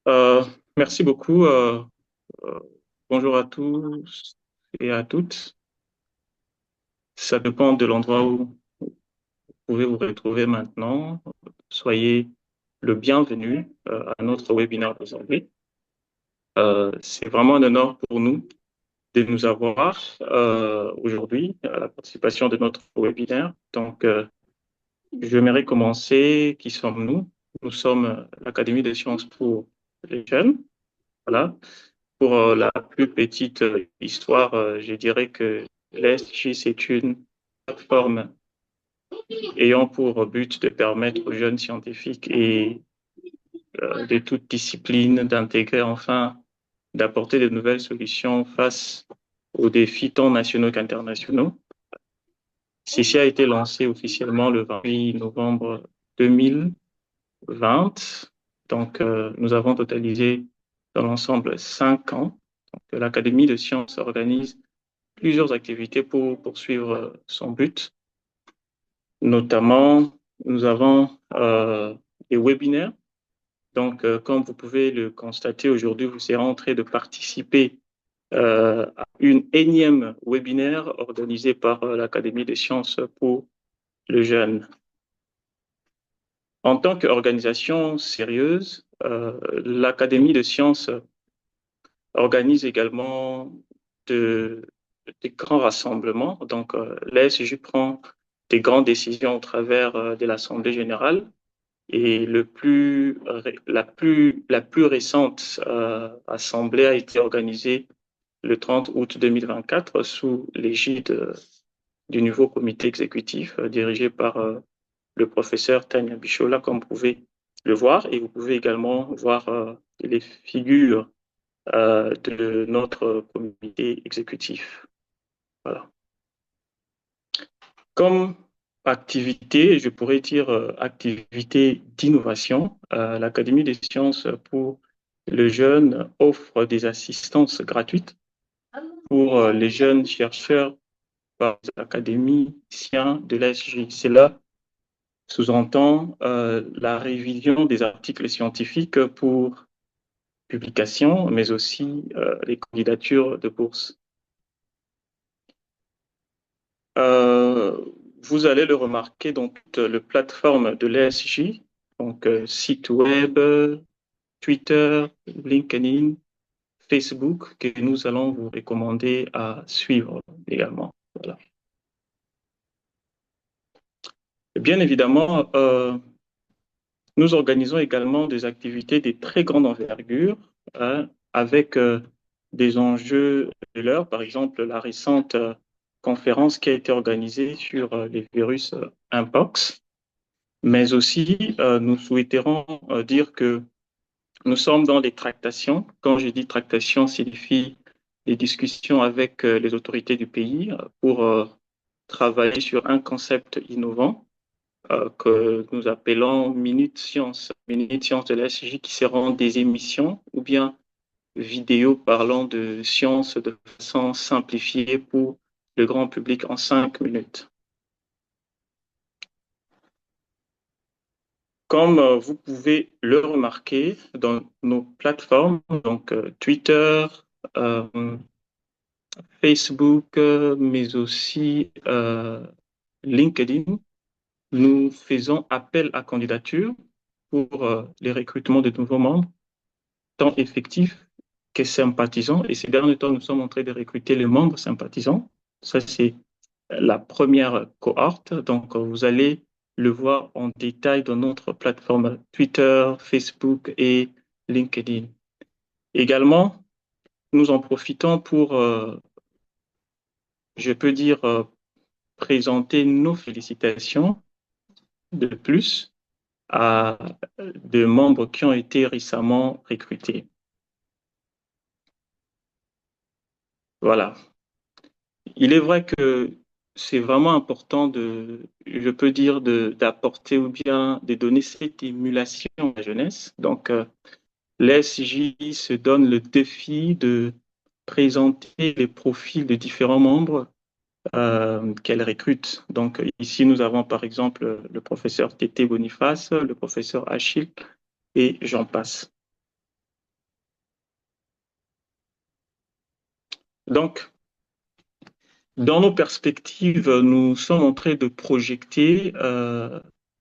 Euh, Merci beaucoup. Euh, Bonjour à tous et à toutes. Ça dépend de l'endroit où vous pouvez vous retrouver maintenant. Soyez le bienvenu à notre webinaire d'aujourd'hui. C'est vraiment un honneur pour nous de nous avoir aujourd'hui à la participation de notre webinaire. Donc, j'aimerais commencer. Qui sommes-nous? Nous sommes l'Académie des sciences pour les jeunes. Voilà. Pour la plus petite histoire, je dirais que l'ESG, c'est une plateforme ayant pour but de permettre aux jeunes scientifiques et de toute discipline d'intégrer enfin, d'apporter de nouvelles solutions face aux défis tant nationaux qu'internationaux. Ceci a été lancé officiellement le 28 novembre 2020. Donc, nous avons totalisé dans l'ensemble 5 ans. Donc, l'Académie de sciences organise plusieurs activités pour poursuivre son but. Notamment, nous avons des webinaires. Donc, comme vous pouvez le constater aujourd'hui, vous serez en train de participer à une énième webinaire organisée par l'Académie des sciences pour le jeune. En tant qu'organisation sérieuse, l'Académie des sciences organise également de, des grands rassemblements. Donc, l'ESG prend des grandes décisions au travers de l'Assemblée générale. Et la plus récente assemblée a été organisée le 30 août 2024 sous l'égide du nouveau comité exécutif dirigé par le professeur Tania Bichola, comme vous pouvez le voir. Et vous pouvez également voir les figures de notre comité exécutif. Voilà. Comme activité, je pourrais dire activité d'innovation, l'Académie des sciences pour le jeune offre des assistances gratuites pour les jeunes chercheurs par les académiciens de l'ESG. Cela sous-entend la révision des articles scientifiques pour publication, mais aussi les candidatures de bourse. Euh, Vous allez le remarquer dans toute la plateforme de l'ESJ, donc site web, Twitter, LinkedIn, Facebook, que nous allons vous recommander à suivre également. Voilà. Et bien évidemment, nous organisons également des activités de très grande envergure hein, avec des enjeux de l'heure, par exemple la récente conférence qui a été organisée sur les virus Mpox. Mais aussi, nous souhaiterons dire que nous sommes dans des tractations. Quand je dis tractations, signifie des discussions avec les autorités du pays pour travailler sur un concept innovant que nous appelons Minute Science de l'ESG, qui seront des émissions ou bien vidéos parlant de science de façon simplifiée pour le grand public en 5 minutes. Comme vous pouvez le remarquer dans nos plateformes, donc Twitter, euh, Facebook, mais aussi LinkedIn, nous faisons appel à candidature pour les recrutements de nouveaux membres, tant effectifs que sympathisants. Et ces derniers temps, nous sommes en train de recruter les membres sympathisants. Ça, c'est la première cohorte. Donc, vous allez le voir en détail dans notre plateforme Twitter, Facebook et LinkedIn. Également, nous en profitons pour, je peux dire, présenter nos félicitations de plus à des membres qui ont été récemment recrutés. Voilà. Il est vrai que c'est vraiment important je peux dire, d'apporter ou bien de donner cette émulation à la jeunesse. Donc, l'ESJ se donne le défi de présenter les profils de différents membres qu'elle recrute. Donc, ici, nous avons par exemple le professeur Tété Boniface, le professeur Achille et j'en passe. Donc, dans nos perspectives, nous sommes en train de projeter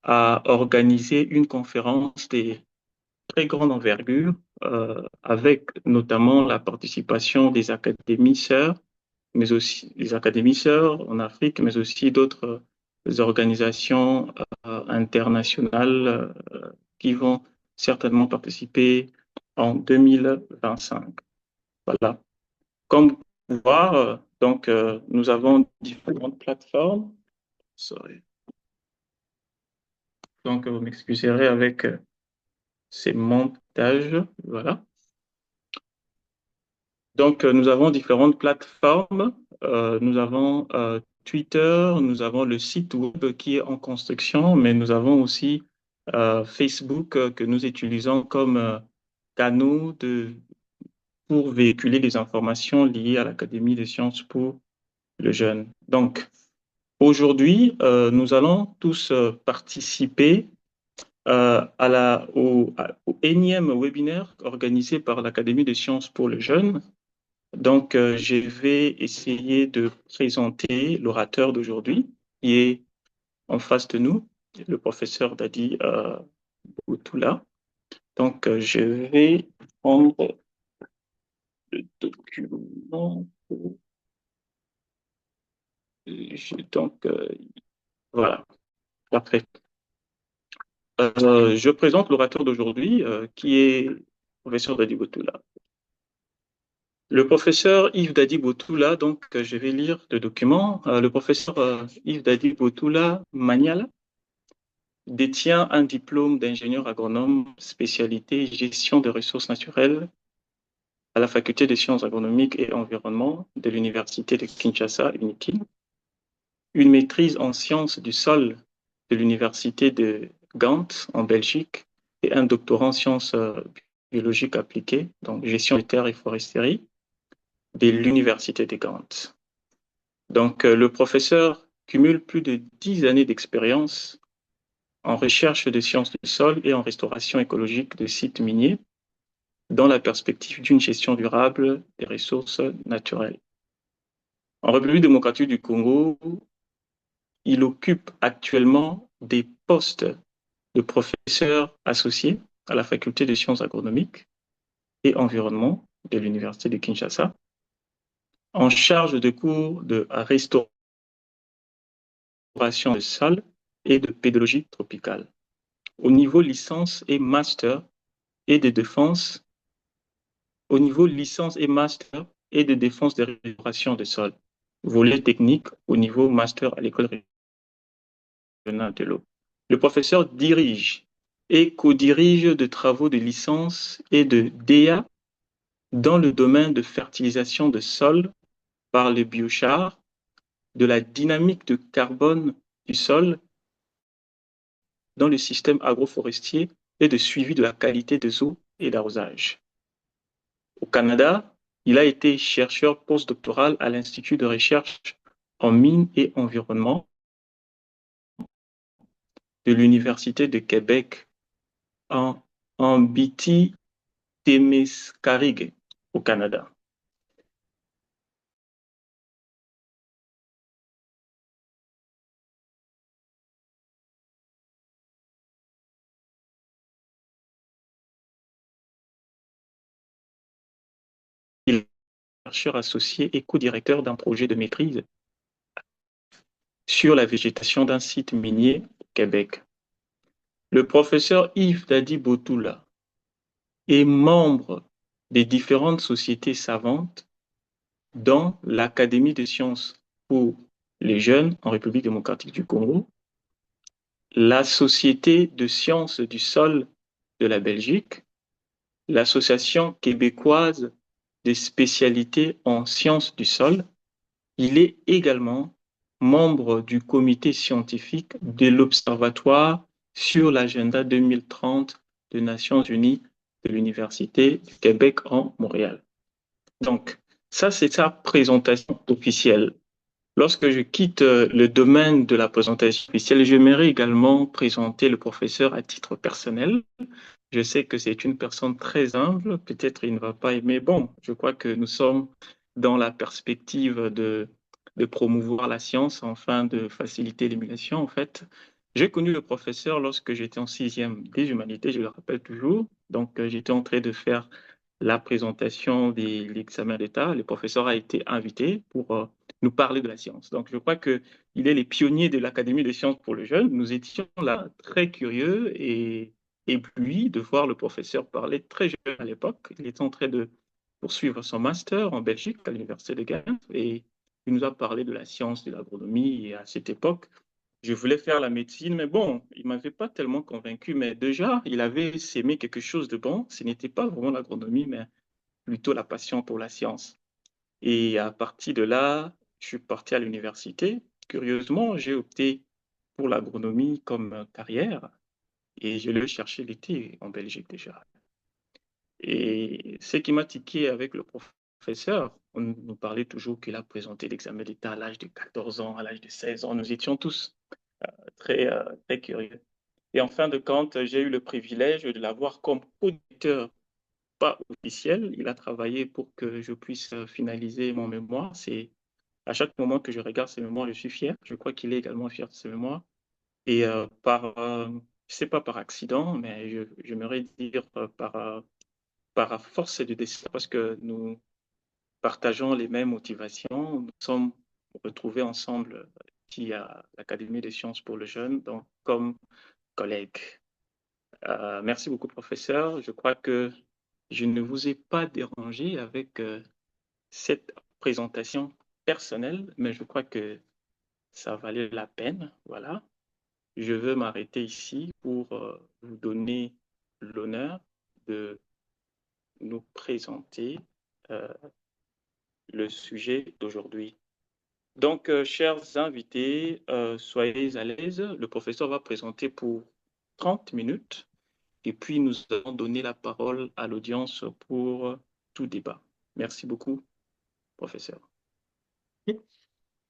à organiser une conférence des très grande envergure avec notamment la participation des académies sœurs, mais aussi les académies sœurs en Afrique, mais aussi d'autres organisations internationales qui vont certainement participer en 2025. Voilà. Comme vous pouvez voir, donc, nous avons différentes plateformes. Sorry. Donc, vous m'excuserez avec ces montages. Voilà. Donc, nous avons différentes plateformes. Nous avons Twitter, nous avons le site web qui est en construction, mais nous avons aussi Facebook que nous utilisons comme canaux pour véhiculer des informations liées à l'Académie des sciences pour le jeune. Donc, aujourd'hui, nous allons tous participer au énième webinaire organisé par l'Académie des sciences pour le jeune. Donc, je vais essayer de présenter l'orateur d'aujourd'hui, qui est en face de nous, le professeur Dadi Boutoula. Donc, je vais prendre le document. Donc, voilà, parfait. Je présente l'orateur d'aujourd'hui, qui est le professeur Dadi Boutoula. Le professeur Yves Dadi Boutoula, donc, je vais lire le document. Le professeur Yves Dadi Boutoula Maniala détient un diplôme d'ingénieur agronome spécialité gestion des ressources naturelles à la faculté des sciences agronomiques et environnement de l'université de Kinshasa, UNIKIN, une maîtrise en sciences du sol de l'université de Gand en Belgique et un doctorat en sciences biologiques appliquées, donc gestion des terres et foresterie, de l'université de Gand. Donc le professeur cumule plus de 10 années d'expérience en recherche de sciences du sol et en restauration écologique de sites miniers dans la perspective d'une gestion durable des ressources naturelles. En République démocratique du Congo, il occupe actuellement des postes de professeur associé à la faculté de sciences agronomiques et environnement de l'université de Kinshasa, en charge de cours de restauration de sol et de pédologie tropicale. Au niveau licence et master et de défense au niveau licence et master et de défense des restaurations de sol. Volet technique au niveau master à l'école régionale de l'eau. Le professeur dirige et co-dirige de travaux de licence et de DEA dans le domaine de fertilisation de sol par le biochar, de la dynamique de carbone du sol dans le système agroforestier et de suivi de la qualité des eaux et d'arrosage. Au Canada, il a été chercheur postdoctoral à l'Institut de recherche en mines et environnement de l'Université de Québec en Biti-Témiscamingue au Canada. Il est chercheur associé et co-directeur d'un projet de maîtrise sur la végétation d'un site minier au Québec. Le professeur Yves Dadi Boutoula est membre des différentes sociétés savantes dans l'Académie des sciences pour les jeunes en République démocratique du Congo, la Société de sciences du sol de la Belgique, l'Association québécoise des spécialités en sciences du sol. Il est également membre du comité scientifique de l'Observatoire sur l'agenda 2030 des Nations Unies de l'Université du Québec en Montréal. Donc, ça, c'est sa présentation officielle. Lorsque je quitte le domaine de la présentation officielle, j'aimerais également présenter le professeur à titre personnel. Je sais que c'est une personne très humble, peut-être il ne va pas aimer. Bon, je crois que nous sommes dans la perspective de promouvoir la science afin de faciliter l'émulation, en fait. J'ai connu le professeur lorsque j'étais en sixième des humanités, je le rappelle toujours. Donc, j'étais en train de faire la présentation de l'examen d'État. Le professeur a été invité pour nous parler de la science. Donc, je crois qu'il est les pionniers de l'Académie des sciences pour le jeune. Nous étions là très curieux et éblouis de voir le professeur parler très jeune à l'époque. Il était en train de poursuivre son master en Belgique à l'Université de Genf et il nous a parlé de la science, de l'agronomie et à cette époque, je voulais faire la médecine, mais bon, il ne m'avait pas tellement convaincu, mais déjà, il avait sémé quelque chose de bon. Ce n'était pas vraiment l'agronomie, mais plutôt la passion pour la science. Et à partir de là, je suis parti à l'université. Curieusement, j'ai opté pour l'agronomie comme carrière et je l'ai cherché l'été en Belgique déjà. Et ce qui m'a tiqué avec le professeur, on nous parlait toujours qu'il a présenté l'examen d'État à l'âge de 14 ans, à l'âge de 16 ans. Nous étions tous très curieux. Et en fin de compte, j'ai eu le privilège de l'avoir comme auditeur pas officiel. Il a travaillé pour que je puisse finaliser mon mémoire. C'est à chaque moment que je regarde ses mémoires, je suis fier. Je crois qu'il est également fier de ses mémoires. Et je sais pas par accident, mais j'aimerais dire par force du destin, parce que nous partageons les mêmes motivations. Nous sommes retrouvés ensemble ici à l'Académie des sciences pour le jeune, donc comme collègues. Merci beaucoup, professeur. Je crois que je ne vous ai pas dérangé avec cette présentation personnelle, mais je crois que ça valait la peine. Voilà. Je veux m'arrêter ici pour vous donner l'honneur de nous présenter euh, le sujet d'aujourd'hui. Donc, chers invités, soyez à l'aise. Le professeur va présenter pour 30 minutes et puis nous allons donner la parole à l'audience pour tout débat. Merci beaucoup, professeur.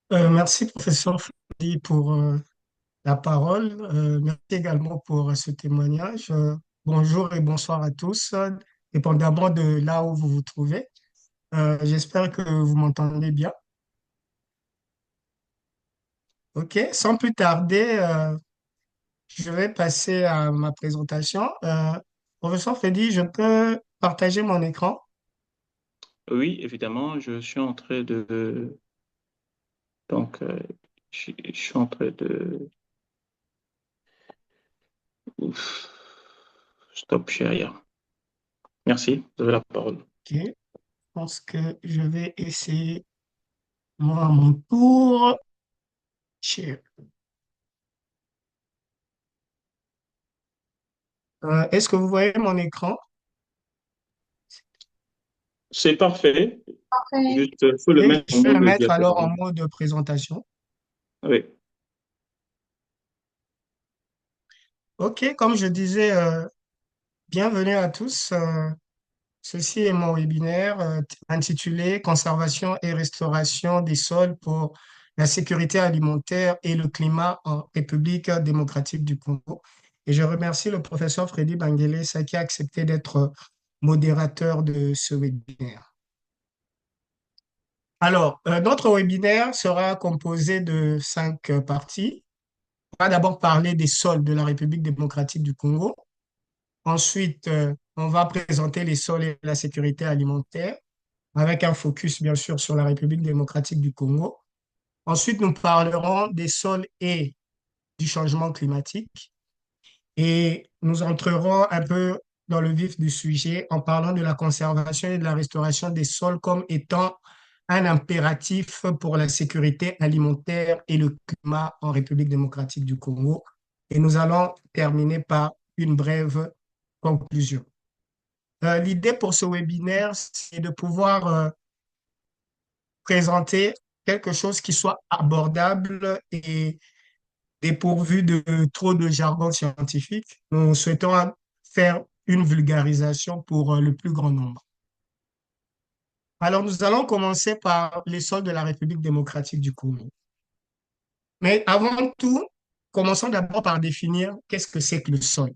Merci, professeur Fadi, pour la parole. Merci également pour ce témoignage. Bonjour et bonsoir à tous, dépendamment de là où vous vous trouvez. J'espère que vous m'entendez bien. OK, sans plus tarder, je vais passer à ma présentation. Professeur Fadi, je peux partager mon écran? Oui, évidemment, je suis en train de... Donc, je suis en train de... Ouf, stop share. Merci, vous avez la parole. OK, je pense que je vais essayer, moi, à mon tour. Share. Est-ce que vous voyez mon écran? C'est parfait. Parfait. Juste, il faut le Et mettre en je vais le mode mettre alors en diaporama. mode de présentation. Oui. OK, comme je disais, bienvenue à tous. Ceci est mon webinaire intitulé Conservation et restauration des sols pour la sécurité alimentaire et le climat en République démocratique du Congo. Et je remercie le professeur Freddy Bangelesa qui a accepté d'être modérateur de ce webinaire. Alors, notre webinaire sera composé de 5 parties. On va d'abord parler des sols de la République démocratique du Congo. Ensuite, on va présenter les sols et la sécurité alimentaire avec un focus bien sûr sur la République démocratique du Congo. Ensuite, nous parlerons des sols et du changement climatique et nous entrerons un peu dans le vif du sujet en parlant de la conservation et de la restauration des sols comme étant un impératif pour la sécurité alimentaire et le climat en République démocratique du Congo. Et nous allons terminer par une brève conclusion. L'idée pour ce webinaire, c'est de pouvoir présenter quelque chose qui soit abordable et dépourvu de trop de jargon scientifique. Nous souhaitons faire une vulgarisation pour le plus grand nombre. Alors, nous allons commencer par les sols de la République démocratique du Congo. Mais avant tout, commençons d'abord par définir qu'est-ce que c'est que le sol.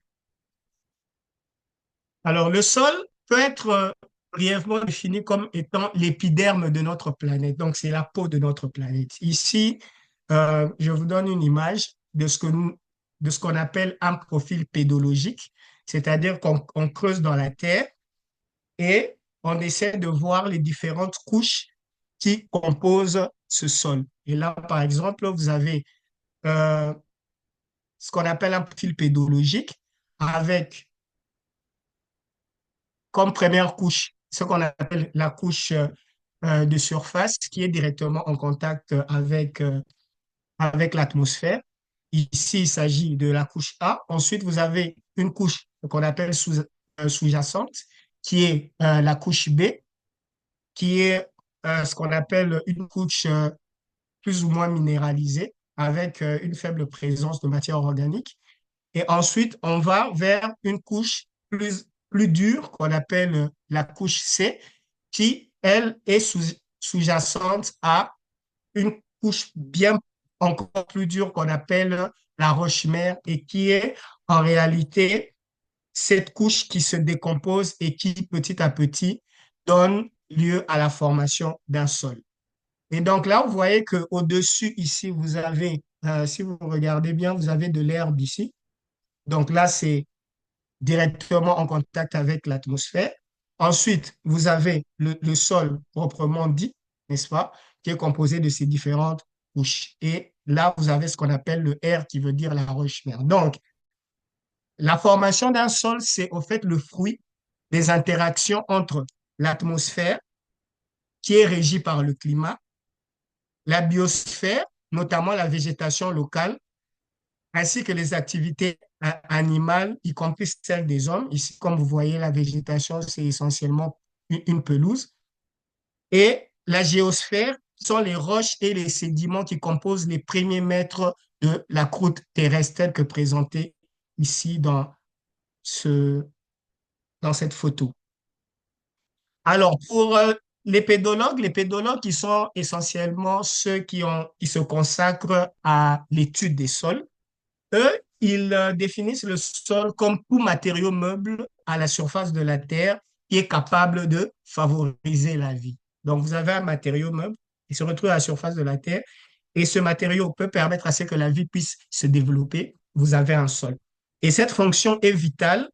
Alors, le sol peut être brièvement défini comme étant l'épiderme de notre planète. Donc, c'est la peau de notre planète. Ici, je vous donne une image de ce qu'on appelle un profil pédologique, c'est-à-dire qu'on creuse dans la terre et on essaie de voir les différentes couches qui composent ce sol. Et là, par exemple, vous avez euh, ce qu'on appelle un profil pédologique avec comme première couche ce qu'on appelle la couche de surface qui est directement en contact avec l'atmosphère. Ici, il s'agit de la couche A. Ensuite, vous avez une couche qu'on appelle sous-jacente, qui est la couche B, qui est ce qu'on appelle une couche plus ou moins minéralisée, avec une faible présence de matière organique. Et ensuite, on va vers une couche plus dure qu'on appelle la couche C, qui, elle, est sous-jacente à une couche bien encore plus dure qu'on appelle la roche-mère et qui est en réalité cette couche qui se décompose et qui petit à petit donne lieu à la formation d'un sol. Et donc là, vous voyez qu'au-dessus, ici, vous avez, si vous regardez bien, vous avez de l'herbe ici. Donc là, c'est directement en contact avec l'atmosphère. Ensuite, vous avez le sol proprement dit, n'est-ce pas, qui est composé de ces différentes couches. Et là, vous avez ce qu'on appelle le R qui veut dire la roche-mère. Donc, la formation d'un sol, c'est au fait le fruit des interactions entre l'atmosphère, qui est régie par le climat, la biosphère, notamment la végétation locale, ainsi que les activités animales, y compris celles des hommes. Ici, comme vous voyez, la végétation, c'est essentiellement une pelouse. Et la géosphère sont les roches et les sédiments qui composent les premiers mètres de la croûte terrestre telle que présentée ici ce, dans cette photo. Alors, pour les pédologues qui sont essentiellement ceux qui se consacrent à l'étude des sols, eux, ils définissent le sol comme tout matériau meuble à la surface de la Terre qui est capable de favoriser la vie. Donc, vous avez un matériau meuble qui se retrouve à la surface de la Terre et ce matériau peut permettre à ce que la vie puisse se développer. Vous avez un sol. Et cette fonction est vitale,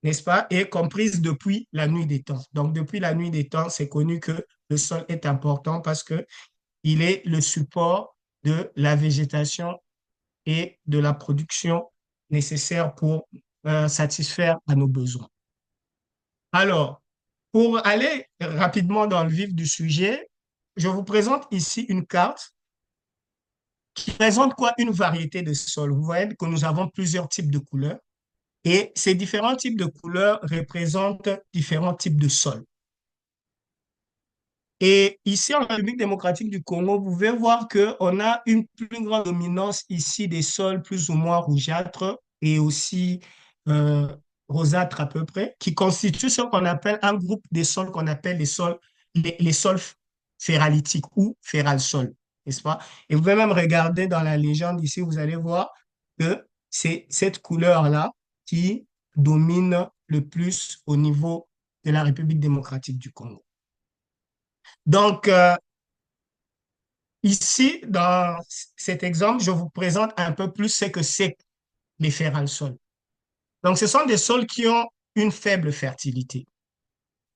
n'est-ce pas, est comprise depuis la nuit des temps. Donc, depuis la nuit des temps, c'est connu que le sol est important parce que il est le support de la végétation et de la production nécessaire pour satisfaire à nos besoins. Alors, pour aller rapidement dans le vif du sujet, je vous présente ici une carte qui présente quoi? Une variété de sols. Vous voyez que nous avons plusieurs types de couleurs et ces différents types de couleurs représentent différents types de sols. Et ici, en République démocratique du Congo, vous pouvez voir qu'on a une plus grande dominance ici des sols plus ou moins rougeâtres et aussi euh, rosâtres à peu près, qui constituent ce qu'on appelle un groupe des sols qu'on appelle les sols ferralitiques ou ferral-sols, n'est-ce pas? Et vous pouvez même regarder dans la légende ici, vous allez voir que c'est cette couleur-là qui domine le plus au niveau de la République démocratique du Congo. Donc, ici, dans cet exemple, je vous présente un peu plus ce que c'est les ferral-sols. Donc, ce sont des sols qui ont une faible fertilité.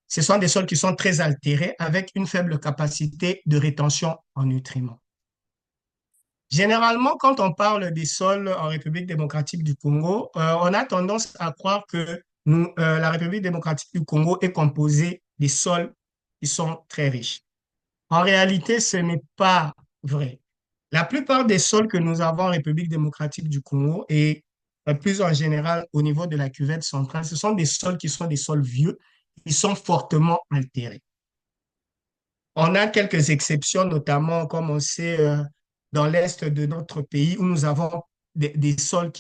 Ce sont des sols qui sont très altérés avec une faible capacité de rétention en nutriments. Généralement, quand on parle des sols en République démocratique du Congo, on a tendance à croire que la République démocratique du Congo est composée des sols qui sont très riches. En réalité, ce n'est pas vrai. La plupart des sols que nous avons en République démocratique du Congo et plus en général au niveau de la cuvette centrale, ce sont des sols qui sont des sols vieux, qui sont fortement altérés. On a quelques exceptions, notamment, comme on sait, dans l'est de notre pays, où nous avons des sols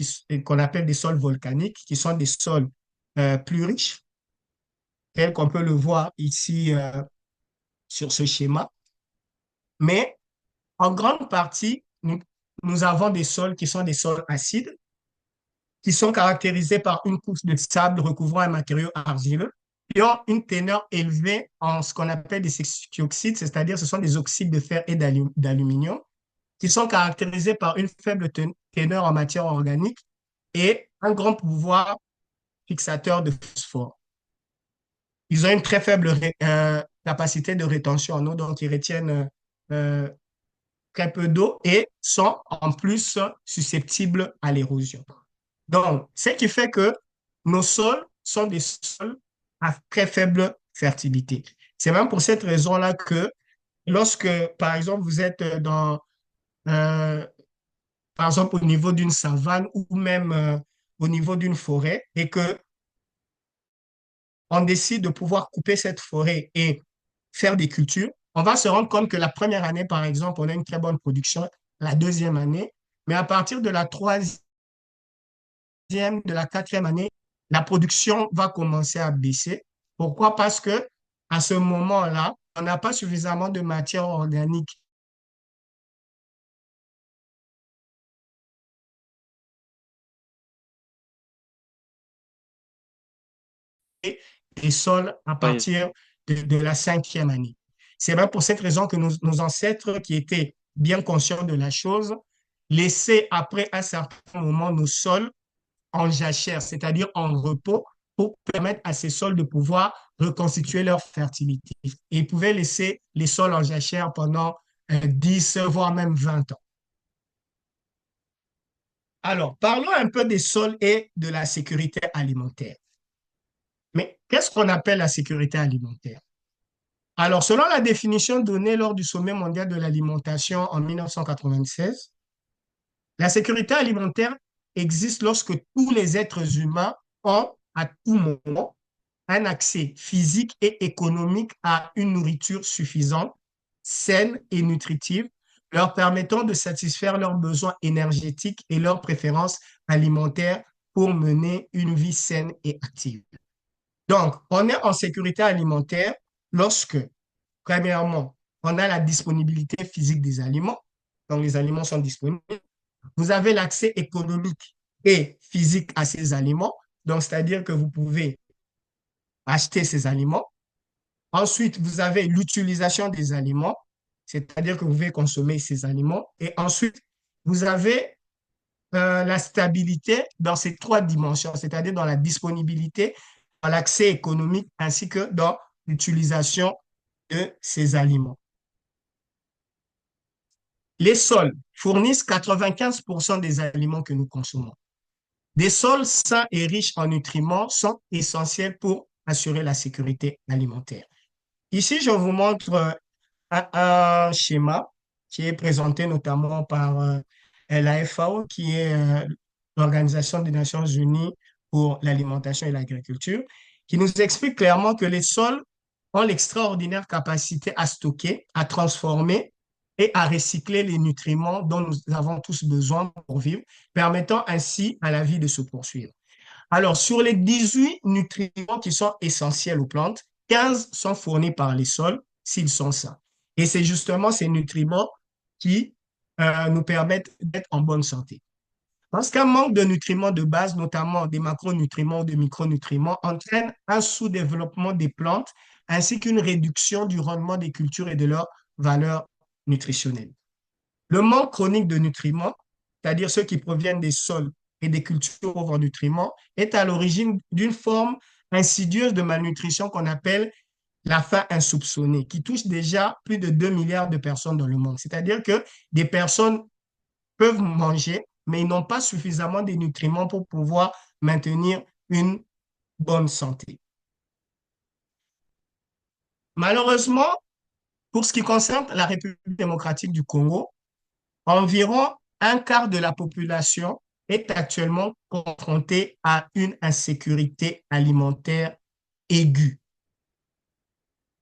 qu'on appelle des sols volcaniques, qui sont des sols plus riches, tels qu'on peut le voir ici sur ce schéma. Mais en grande partie, nous avons des sols qui sont des sols acides, qui sont caractérisés par une couche de sable recouvrant un matériau argileux, qui ont une teneur élevée en ce qu'on appelle des sesquioxydes, c'est-à-dire ce sont des oxydes de fer et d'aluminium, qui sont caractérisés par une faible teneur en matière organique et un grand pouvoir fixateur de phosphore. Ils ont une très faible capacité de rétention en eau, donc ils retiennent euh, très peu d'eau et sont en plus susceptibles à l'érosion. Donc, ce qui fait que nos sols sont des sols à très faible fertilité. C'est même pour cette raison-là que lorsque, par exemple, vous êtes euh, par exemple, au niveau d'une savane ou même au niveau d'une forêt et que on décide de pouvoir couper cette forêt et faire des cultures, on va se rendre compte que la première année, par exemple, on a une très bonne production, la deuxième année, mais à partir de la troisième, de la quatrième année, la production va commencer à baisser. Pourquoi? Parce que à ce moment-là, on n'a pas suffisamment de matière organique et des sols à Oui, partir de la cinquième année. C'est bien pour cette raison que nos ancêtres qui étaient bien conscients de la chose laissaient après un certain moment nos sols en jachère, c'est-à-dire en repos, pour permettre à ces sols de pouvoir reconstituer leur fertilité. Et ils pouvaient laisser les sols en jachère pendant 10, voire même 20 ans. Alors, parlons un peu des sols et de la sécurité alimentaire. Mais qu'est-ce qu'on appelle la sécurité alimentaire? Alors, selon la définition donnée lors du sommet mondial de l'alimentation en 1996, la sécurité alimentaire existe lorsque tous les êtres humains ont à tout moment un accès physique et économique à une nourriture suffisante, saine et nutritive, leur permettant de satisfaire leurs besoins énergétiques et leurs préférences alimentaires pour mener une vie saine et active. Donc, on est en sécurité alimentaire lorsque, premièrement, on a la disponibilité physique des aliments, donc les aliments sont disponibles. Vous avez l'accès économique et physique à ces aliments, donc c'est-à-dire que vous pouvez acheter ces aliments. Ensuite, vous avez l'utilisation des aliments, c'est-à-dire que vous pouvez consommer ces aliments. Et ensuite, vous avez la stabilité dans ces trois dimensions, c'est-à-dire dans la disponibilité, dans l'accès économique, ainsi que dans l'utilisation de ces aliments. Les sols fournissent 95% des aliments que nous consommons. Des sols sains et riches en nutriments sont essentiels pour assurer la sécurité alimentaire. Ici, je vous montre un schéma qui est présenté notamment par la FAO, qui est l'Organisation des Nations Unies pour l'alimentation et l'agriculture, qui nous explique clairement que les sols ont l'extraordinaire capacité à stocker, à transformer et à recycler les nutriments dont nous avons tous besoin pour vivre, permettant ainsi à la vie de se poursuivre. Alors, sur les 18 nutriments qui sont essentiels aux plantes, 15 sont fournis par les sols s'ils sont sains. Et c'est justement ces nutriments qui nous permettent d'être en bonne santé. Parce qu'un manque de nutriments de base, notamment des macronutriments ou des micronutriments, entraîne un sous-développement des plantes ainsi qu'une réduction du rendement des cultures et de leur valeur nutritionnelle. Le manque chronique de nutriments, c'est-à-dire ceux qui proviennent des sols et des cultures pauvres en nutriments, est à l'origine d'une forme insidieuse de malnutrition qu'on appelle la faim insoupçonnée, qui touche déjà plus de 2 milliards de personnes dans le monde. C'est-à-dire que des personnes peuvent manger, mais ils n'ont pas suffisamment de nutriments pour pouvoir maintenir une bonne santé. Malheureusement, pour ce qui concerne la République démocratique du Congo, environ un quart de la population est actuellement confrontée à une insécurité alimentaire aiguë.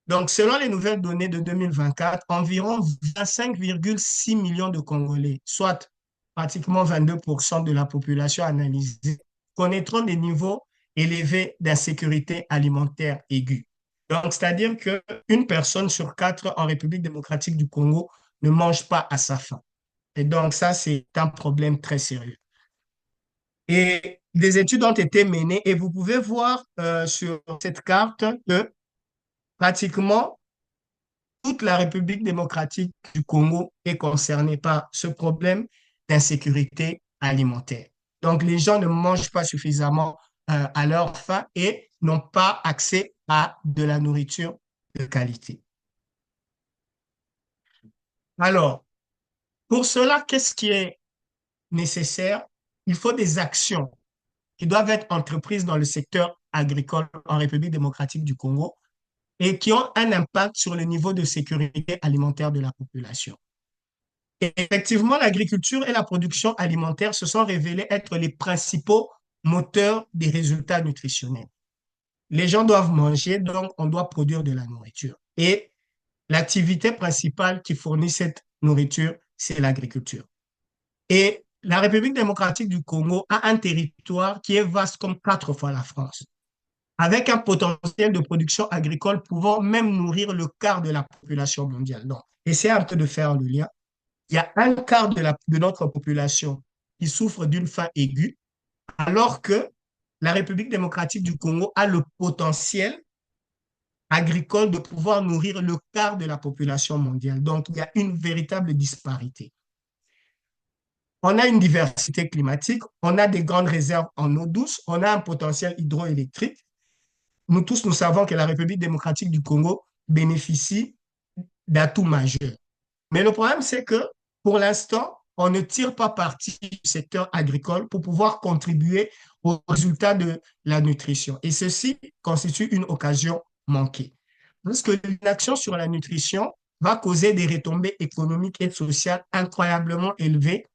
Donc, selon les nouvelles données de 2024, environ 25,6 millions de Congolais, soit pratiquement 22% de la population analysée, connaîtront des niveaux élevés d'insécurité alimentaire aiguë. Donc, c'est-à-dire qu'une personne sur quatre en République démocratique du Congo ne mange pas à sa faim. Et donc, ça, c'est un problème très sérieux. Et des études ont été menées et vous pouvez voir sur cette carte que pratiquement toute la République démocratique du Congo est concernée par ce problème d'insécurité alimentaire. Donc, les gens ne mangent pas suffisamment à leur faim et n'ont pas accès à de la nourriture de qualité. Alors, pour cela, qu'est-ce qui est nécessaire? Il faut des actions qui doivent être entreprises dans le secteur agricole en République démocratique du Congo et qui ont un impact sur le niveau de sécurité alimentaire de la population. Et effectivement, l'agriculture et la production alimentaire se sont révélés être les principaux moteurs des résultats nutritionnels. Les gens doivent manger, donc on doit produire de la nourriture. Et l'activité principale qui fournit cette nourriture, c'est l'agriculture. Et la République démocratique du Congo a un territoire qui est vaste comme 4 fois la France, avec un potentiel de production agricole pouvant même nourrir le quart de la population mondiale. Donc, essayez un peu de faire le lien. Il y a un quart de notre population qui souffre d'une faim aiguë, alors que la République démocratique du Congo a le potentiel agricole de pouvoir nourrir le quart de la population mondiale. Donc, il y a une véritable disparité. On a une diversité climatique, on a des grandes réserves en eau douce, on a un potentiel hydroélectrique. Nous tous, nous savons que la République démocratique du Congo bénéficie d'atouts majeurs. Mais le problème, c'est que pour l'instant, on ne tire pas parti du secteur agricole pour pouvoir contribuer aux résultats de la nutrition. Et ceci constitue une occasion manquée. Parce que l'inaction sur la nutrition va causer des retombées économiques et sociales incroyablement élevées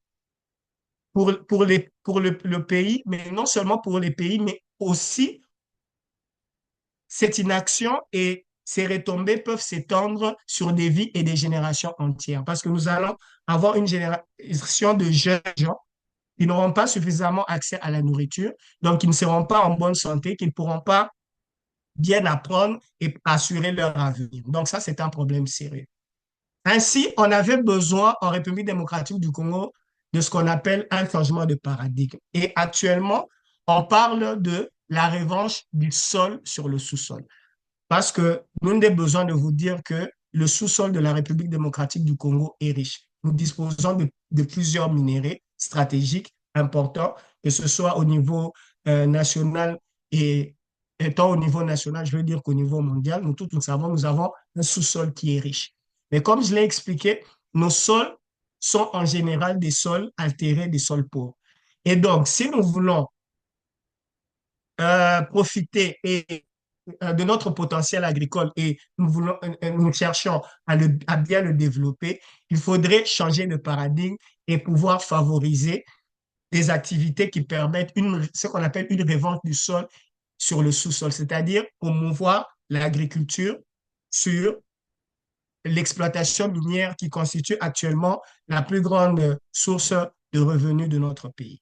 pour le pays, mais non seulement pour les pays, mais aussi cette inaction et ces retombées peuvent s'étendre sur des vies et des générations entières. Parce que nous allons avoir une génération de jeunes gens qui n'auront pas suffisamment accès à la nourriture, donc qui ne seront pas en bonne santé, qui ne pourront pas bien apprendre et assurer leur avenir. Donc ça, c'est un problème sérieux. Ainsi, on avait besoin en République démocratique du Congo de ce qu'on appelle un changement de paradigme. Et actuellement, on parle de la revanche du sol sur le sous-sol. Parce que nous n'avons besoin de vous dire que le sous-sol de la République démocratique du Congo est riche. Nous disposons de plusieurs minéraux stratégiques importants, que ce soit au niveau national et étant au niveau national, je veux dire qu'au niveau mondial, nous tous nous savons, nous avons un sous-sol qui est riche. Mais comme je l'ai expliqué, nos sols sont en général des sols altérés, des sols pauvres. Et donc, si nous voulons profiter de notre potentiel agricole et nous cherchons à bien le développer, il faudrait changer de paradigme et pouvoir favoriser des activités qui permettent ce qu'on appelle une revente du sol sur le sous-sol, c'est-à-dire promouvoir l'agriculture sur l'exploitation minière qui constitue actuellement la plus grande source de revenus de notre pays.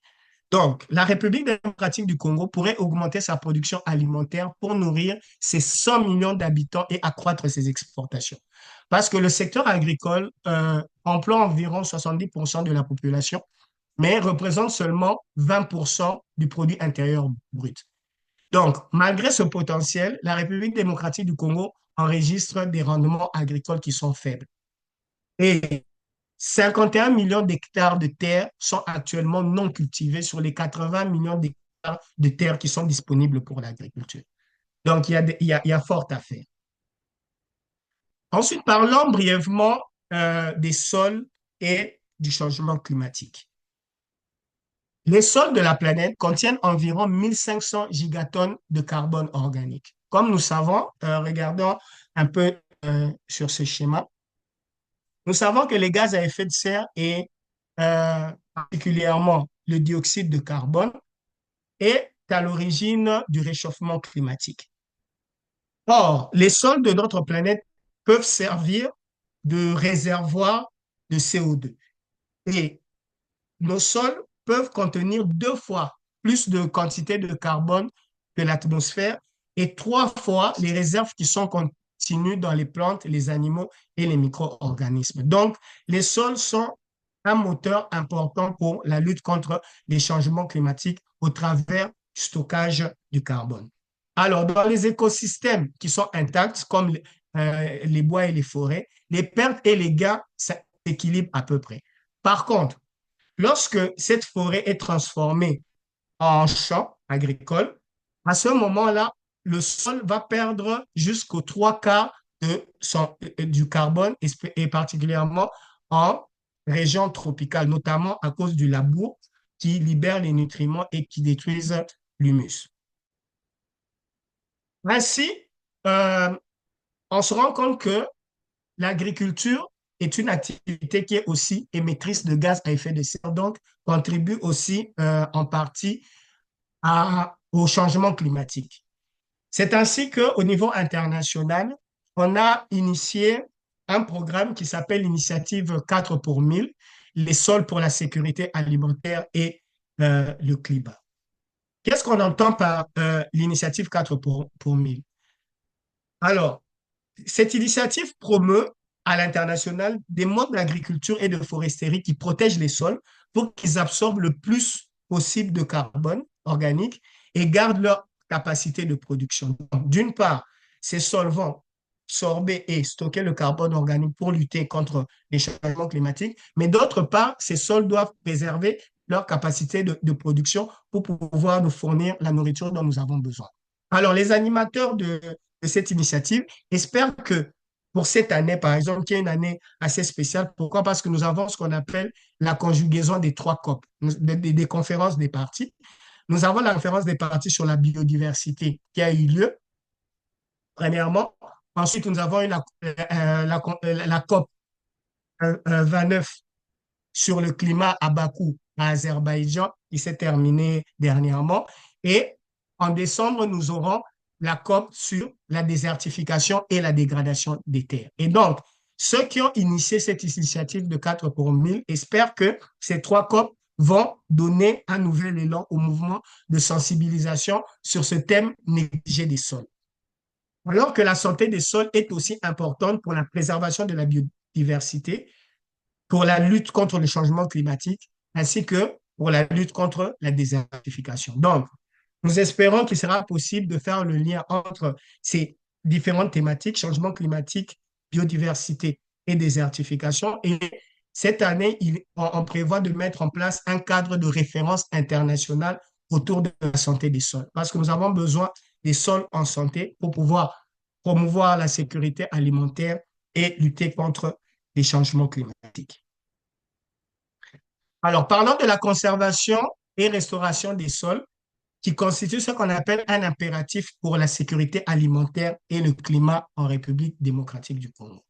Donc, la République démocratique du Congo pourrait augmenter sa production alimentaire pour nourrir ses 100 millions d'habitants et accroître ses exportations. Parce que le secteur agricole emploie environ 70% de la population, mais représente seulement 20% du produit intérieur brut. Donc, malgré ce potentiel, la République démocratique du Congo enregistre des rendements agricoles qui sont faibles. Et 51 millions d'hectares de terres sont actuellement non cultivés sur les 80 millions d'hectares de terres qui sont disponibles pour l'agriculture. Donc, il y a fort à faire. Ensuite, parlons brièvement des sols et du changement climatique. Les sols de la planète contiennent environ 1500 gigatonnes de carbone organique. Comme nous savons, regardons un peu sur ce schéma, nous savons que les gaz à effet de serre et particulièrement le dioxyde de carbone est à l'origine du réchauffement climatique. Or, les sols de notre planète peuvent servir de réservoir de CO2. Et nos sols peuvent contenir 2 fois plus de quantité de carbone que l'atmosphère et 3 fois les réserves qui sont contenues dans les plantes, les animaux et les micro-organismes. Donc, les sols sont un moteur important pour la lutte contre les changements climatiques au travers du stockage du carbone. Alors, dans les écosystèmes qui sont intacts, comme les bois et les forêts, les pertes et les gains s'équilibrent à peu près. Par contre, lorsque cette forêt est transformée en champ agricole, à ce moment-là, le sol va perdre jusqu'aux trois quarts du carbone, et particulièrement en région tropicale, notamment à cause du labour qui libère les nutriments et qui détruisent l'humus. Ainsi, euh, on se rend compte que l'agriculture est une activité qui est aussi émettrice de gaz à effet de serre, donc contribue aussi en partie au changement climatique. C'est ainsi qu'au niveau international, on a initié un programme qui s'appelle l'initiative 4 pour 1000, les sols pour la sécurité alimentaire et le climat. Qu'est-ce qu'on entend par l'initiative 4 pour 1000? Alors, cette initiative promeut à l'international des modes d'agriculture et de foresterie qui protègent les sols pour qu'ils absorbent le plus possible de carbone organique et gardent leur capacité de production. D'une part, ces sols vont absorber et stocker le carbone organique pour lutter contre les changements climatiques, mais d'autre part, ces sols doivent préserver leur capacité de production pour pouvoir nous fournir la nourriture dont nous avons besoin. Alors, les animateurs de cette initiative espèrent que pour cette année, par exemple, qui est une année assez spéciale. Pourquoi? Parce que nous avons ce qu'on appelle la conjugaison des trois COP, des conférences des parties. Nous avons la conférence des parties sur la biodiversité qui a eu lieu, premièrement. Ensuite, nous avons eu la COP 29 sur le climat à Bakou, à Azerbaïdjan, qui s'est terminée dernièrement. Et en décembre, nous aurons la COP sur la désertification et la dégradation des terres. Et donc, ceux qui ont initié cette initiative de 4 pour 1000 espèrent que ces trois COP vont donner un nouvel élan au mouvement de sensibilisation sur ce thème négligé des sols. Alors que la santé des sols est aussi importante pour la préservation de la biodiversité, pour la lutte contre le changement climatique, ainsi que pour la lutte contre la désertification. Donc, nous espérons qu'il sera possible de faire le lien entre ces différentes thématiques, changement climatique, biodiversité et désertification. Et cette année, on prévoit de mettre en place un cadre de référence international autour de la santé des sols, parce que nous avons besoin des sols en santé pour pouvoir promouvoir la sécurité alimentaire et lutter contre les changements climatiques. Alors, parlons de la conservation et restauration des sols, qui constitue ce qu'on appelle un impératif pour la sécurité alimentaire et le climat en République démocratique du Congo.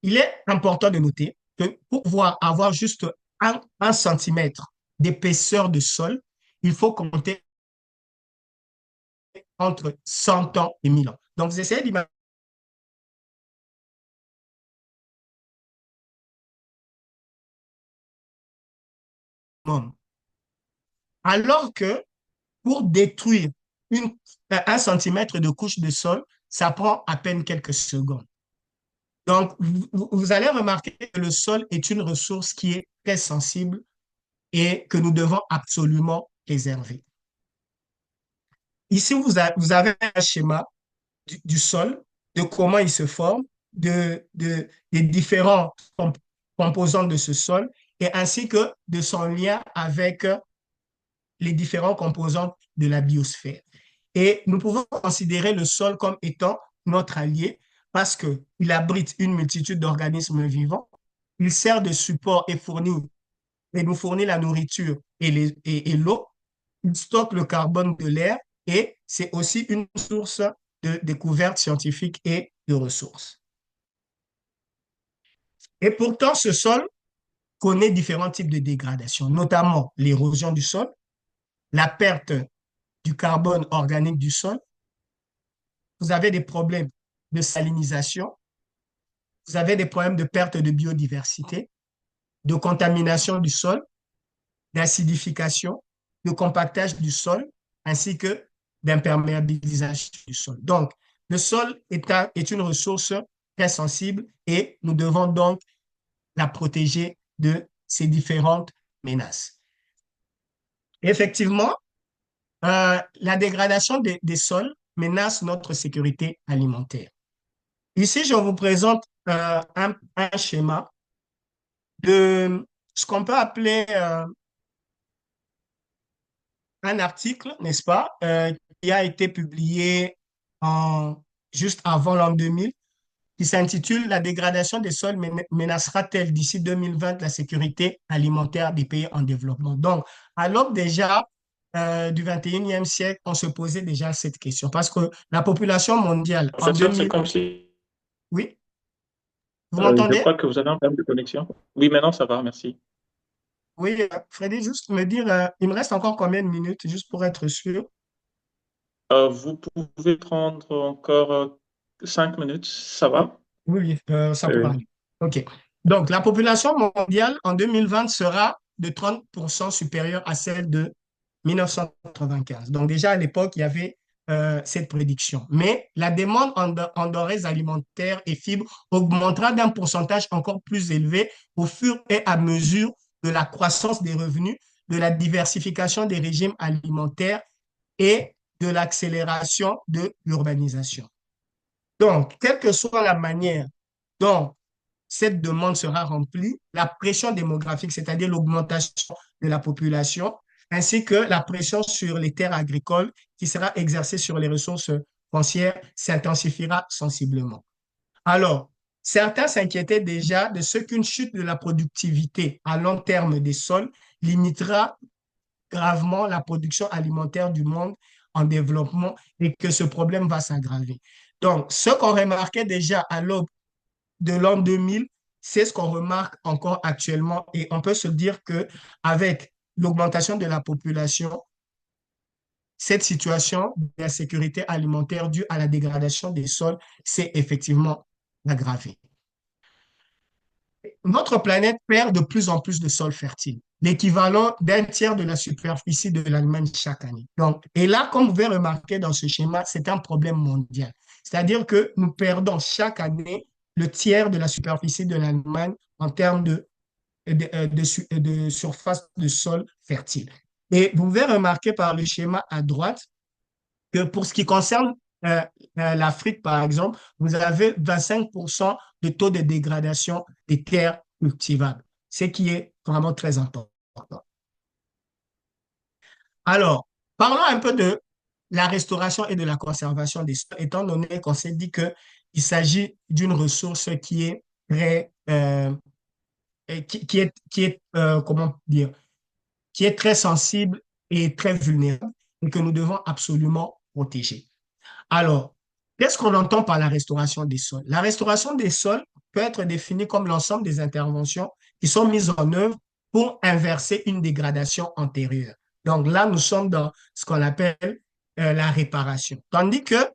Il est important de noter que pour pouvoir avoir juste un centimètre d'épaisseur de sol, il faut compter entre 100 ans et 1000 ans. Donc, vous essayez d'imaginer alors que pour détruire un centimètre de couche de sol, ça prend à peine quelques secondes. Donc, vous allez remarquer que le sol est une ressource qui est très sensible et que nous devons absolument préserver. Ici, vous avez un schéma du sol, de comment il se forme, des différents composants de ce sol, et ainsi que de son lien avec les différents composants de la biosphère. Et nous pouvons considérer le sol comme étant notre allié parce qu'il abrite une multitude d'organismes vivants. Il sert de support et nous fournit la nourriture et l'eau. Il stocke le carbone de l'air et c'est aussi une source de découvertes scientifiques et de ressources. Et pourtant, ce sol connaît différents types de dégradation, notamment l'érosion du sol, la perte du carbone organique du sol. Vous avez des problèmes de salinisation, vous avez des problèmes de perte de biodiversité, de contamination du sol, d'acidification, de compactage du sol, ainsi que d'imperméabilisation du sol. Donc, le sol est une ressource très sensible et nous devons donc la protéger de ces différentes menaces. Effectivement, la dégradation des sols menace notre sécurité alimentaire. Ici, je vous présente un schéma de ce qu'on peut appeler un article, n'est-ce pas, qui a été publié en, juste avant l'an 2000, qui s'intitule La dégradation des sols menacera-t-elle d'ici 2020 la sécurité alimentaire des pays en développement? Donc, à l'aube déjà du 21e siècle, on se posait déjà cette question parce que la population mondiale En en fait, c'est 2000, comme si, oui, vous je m'entendez? crois que vous avez un problème de connexion. Oui, maintenant ça va, merci. Oui, Freddy, juste me dire, il me reste encore combien de minutes, juste pour être sûr? Vous pouvez prendre encore 5 minutes, ça va? Oui, oui, ça peut Oui. aller. OK. Donc, la population mondiale en 2020 sera de 30% supérieure à celle de 1995. Donc, déjà à l'époque, il y avait cette prédiction. Mais la demande en denrées alimentaires et fibres augmentera d'un pourcentage encore plus élevé au fur et à mesure de la croissance des revenus, de la diversification des régimes alimentaires et de l'accélération de l'urbanisation. Donc, quelle que soit la manière dont cette demande sera remplie, la pression démographique, c'est-à-dire l'augmentation de la population, ainsi que la pression sur les terres agricoles qui sera exercée sur les ressources foncières s'intensifiera sensiblement. Alors, certains s'inquiétaient déjà de ce qu'une chute de la productivité à long terme des sols limitera gravement la production alimentaire du monde en développement et que ce problème va s'aggraver. Donc, ce qu'on remarquait déjà à l'aube de l'an 2000, c'est ce qu'on remarque encore actuellement et on peut se dire que avec l'augmentation de la population, cette situation de la sécurité alimentaire due à la dégradation des sols s'est effectivement aggravée. Notre planète perd de plus en plus de sols fertiles, l'équivalent d'un tiers de la superficie de l'Allemagne chaque année. Donc, et là, comme vous pouvez remarquer dans ce schéma, c'est un problème mondial. C'est-à-dire que nous perdons chaque année le tiers de la superficie de l'Allemagne en termes de surface de sol fertile. Et vous pouvez remarquer par le schéma à droite que pour ce qui concerne euh, l'Afrique, par exemple, vous avez 25% de taux de dégradation des terres cultivables, ce qui est vraiment très important. Alors, parlons un peu de la restauration et de la conservation des sols, étant donné qu'on s'est dit qu'il s'agit d'une ressource qui est très, comment dire, qui est très sensible et très vulnérable et que nous devons absolument protéger. Alors, qu'est-ce qu'on entend par la restauration des sols? La restauration des sols peut être définie comme l'ensemble des interventions qui sont mises en œuvre pour inverser une dégradation antérieure. Donc là, nous sommes dans ce qu'on appelle la réparation. Tandis que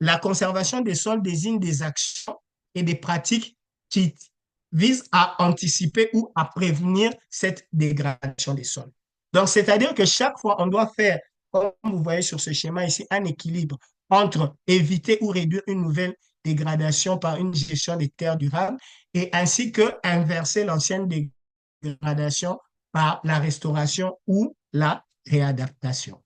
la conservation des sols désigne des actions et des pratiques qui visent à anticiper ou à prévenir cette dégradation des sols. Donc, c'est-à-dire que chaque fois, on doit faire, comme vous voyez sur ce schéma ici, un équilibre entre éviter ou réduire une nouvelle dégradation par une gestion des terres durables et ainsi que inverser l'ancienne dégradation par la restauration ou la réadaptation.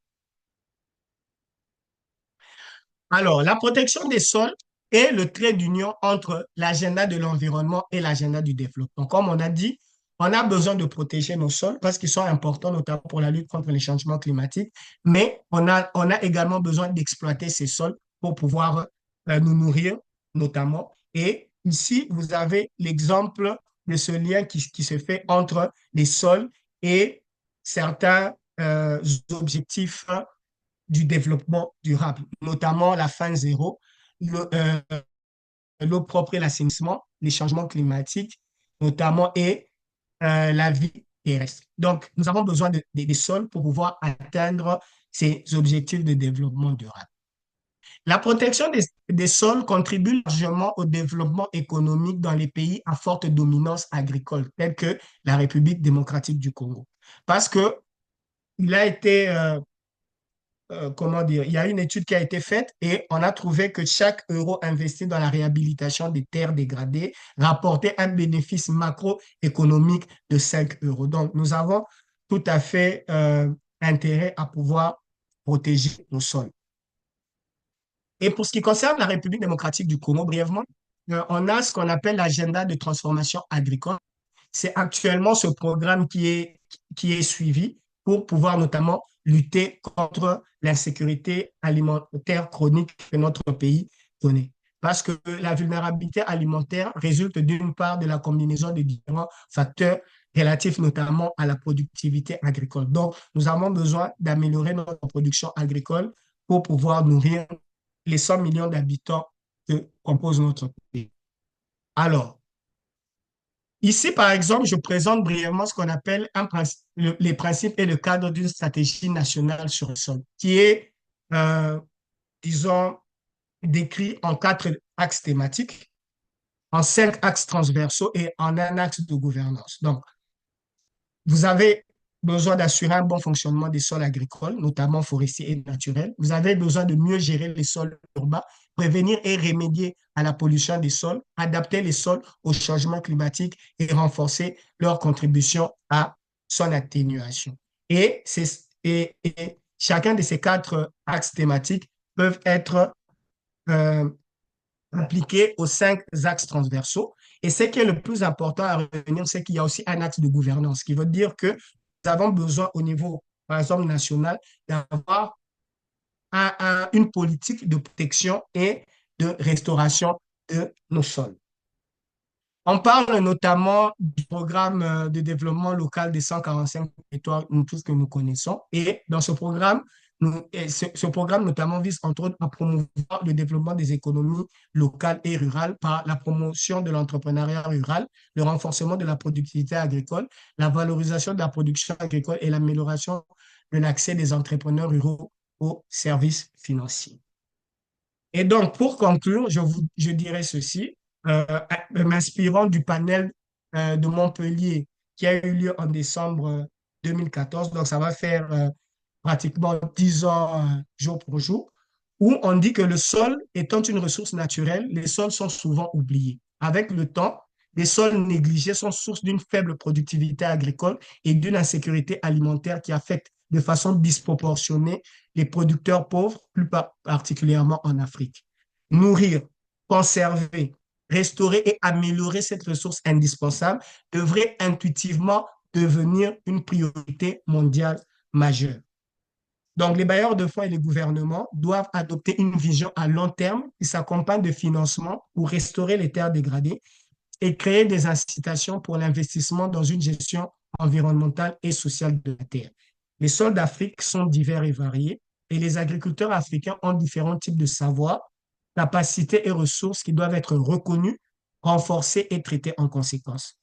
Alors, la protection des sols est le trait d'union entre l'agenda de l'environnement et l'agenda du développement. Comme on a dit, on a besoin de protéger nos sols parce qu'ils sont importants, notamment pour la lutte contre les changements climatiques, mais on a également besoin d'exploiter ces sols pour pouvoir nous nourrir, notamment. Et ici, vous avez l'exemple de ce lien qui se fait entre les sols et certains objectifs du développement durable, notamment la fin zéro, l'eau propre et l'assainissement, les changements climatiques, notamment, et la vie terrestre. Donc, nous avons besoin des sols pour pouvoir atteindre ces objectifs de développement durable. La protection des sols contribue largement au développement économique dans les pays à forte dominance agricole, tels que la République démocratique du Congo. Parce que il a été comment dire, il y a une étude qui a été faite et on a trouvé que chaque euro investi dans la réhabilitation des terres dégradées rapportait un bénéfice macroéconomique de 5 euros. Donc, nous avons tout à fait intérêt à pouvoir protéger nos sols. Et pour ce qui concerne la République démocratique du Congo, brièvement, on a ce qu'on appelle l'agenda de transformation agricole. C'est actuellement ce programme qui est suivi pour pouvoir notamment lutter contre l'insécurité alimentaire chronique que notre pays connaît. Parce que la vulnérabilité alimentaire résulte d'une part de la combinaison de différents facteurs relatifs notamment à la productivité agricole. Donc, nous avons besoin d'améliorer notre production agricole pour pouvoir nourrir les 100 millions d'habitants que compose notre pays. Alors, ici, par exemple, je présente brièvement ce qu'on appelle les principes et le cadre d'une stratégie nationale sur le sol, qui est, euh, disons, décrit en 4 axes thématiques, en 5 axes transversaux et en un axe de gouvernance. Donc, vous avez besoin d'assurer un bon fonctionnement des sols agricoles, notamment forestiers et naturels. Vous avez besoin de mieux gérer les sols urbains, prévenir et remédier à la pollution des sols, adapter les sols au changement climatique et renforcer leur contribution à son atténuation. Et chacun de ces 4 axes thématiques peuvent être euh, appliqués aux 5 axes transversaux. Et ce qui est le plus important à retenir, c'est qu'il y a aussi un axe de gouvernance, qui veut dire que nous avons besoin au niveau, par exemple, national, d'avoir une politique de protection et de restauration de nos sols. On parle notamment du programme de développement local des 145 territoires, nous tous que nous connaissons. Et dans ce programme, ce programme notamment vise entre autres à promouvoir le développement des économies locales et rurales par la promotion de l'entrepreneuriat rural, le renforcement de la productivité agricole, la valorisation de la production agricole et l'amélioration de l'accès des entrepreneurs ruraux aux services financiers. Et donc, pour conclure, je dirais ceci, euh, m'inspirant du panel de Montpellier qui a eu lieu en décembre 2014, donc ça va faire pratiquement 10 ans jour pour jour, où on dit que le sol étant une ressource naturelle, les sols sont souvent oubliés. Avec le temps, les sols négligés sont source d'une faible productivité agricole et d'une insécurité alimentaire qui affecte de façon disproportionnée les producteurs pauvres, plus particulièrement en Afrique. Nourrir, conserver, restaurer et améliorer cette ressource indispensable devrait intuitivement devenir une priorité mondiale majeure. Donc, les bailleurs de fonds et les gouvernements doivent adopter une vision à long terme qui s'accompagne de financements pour restaurer les terres dégradées et créer des incitations pour l'investissement dans une gestion environnementale et sociale de la terre. Les sols d'Afrique sont divers et variés et les agriculteurs africains ont différents types de savoirs, capacités et ressources qui doivent être reconnus, renforcés et traités en conséquence.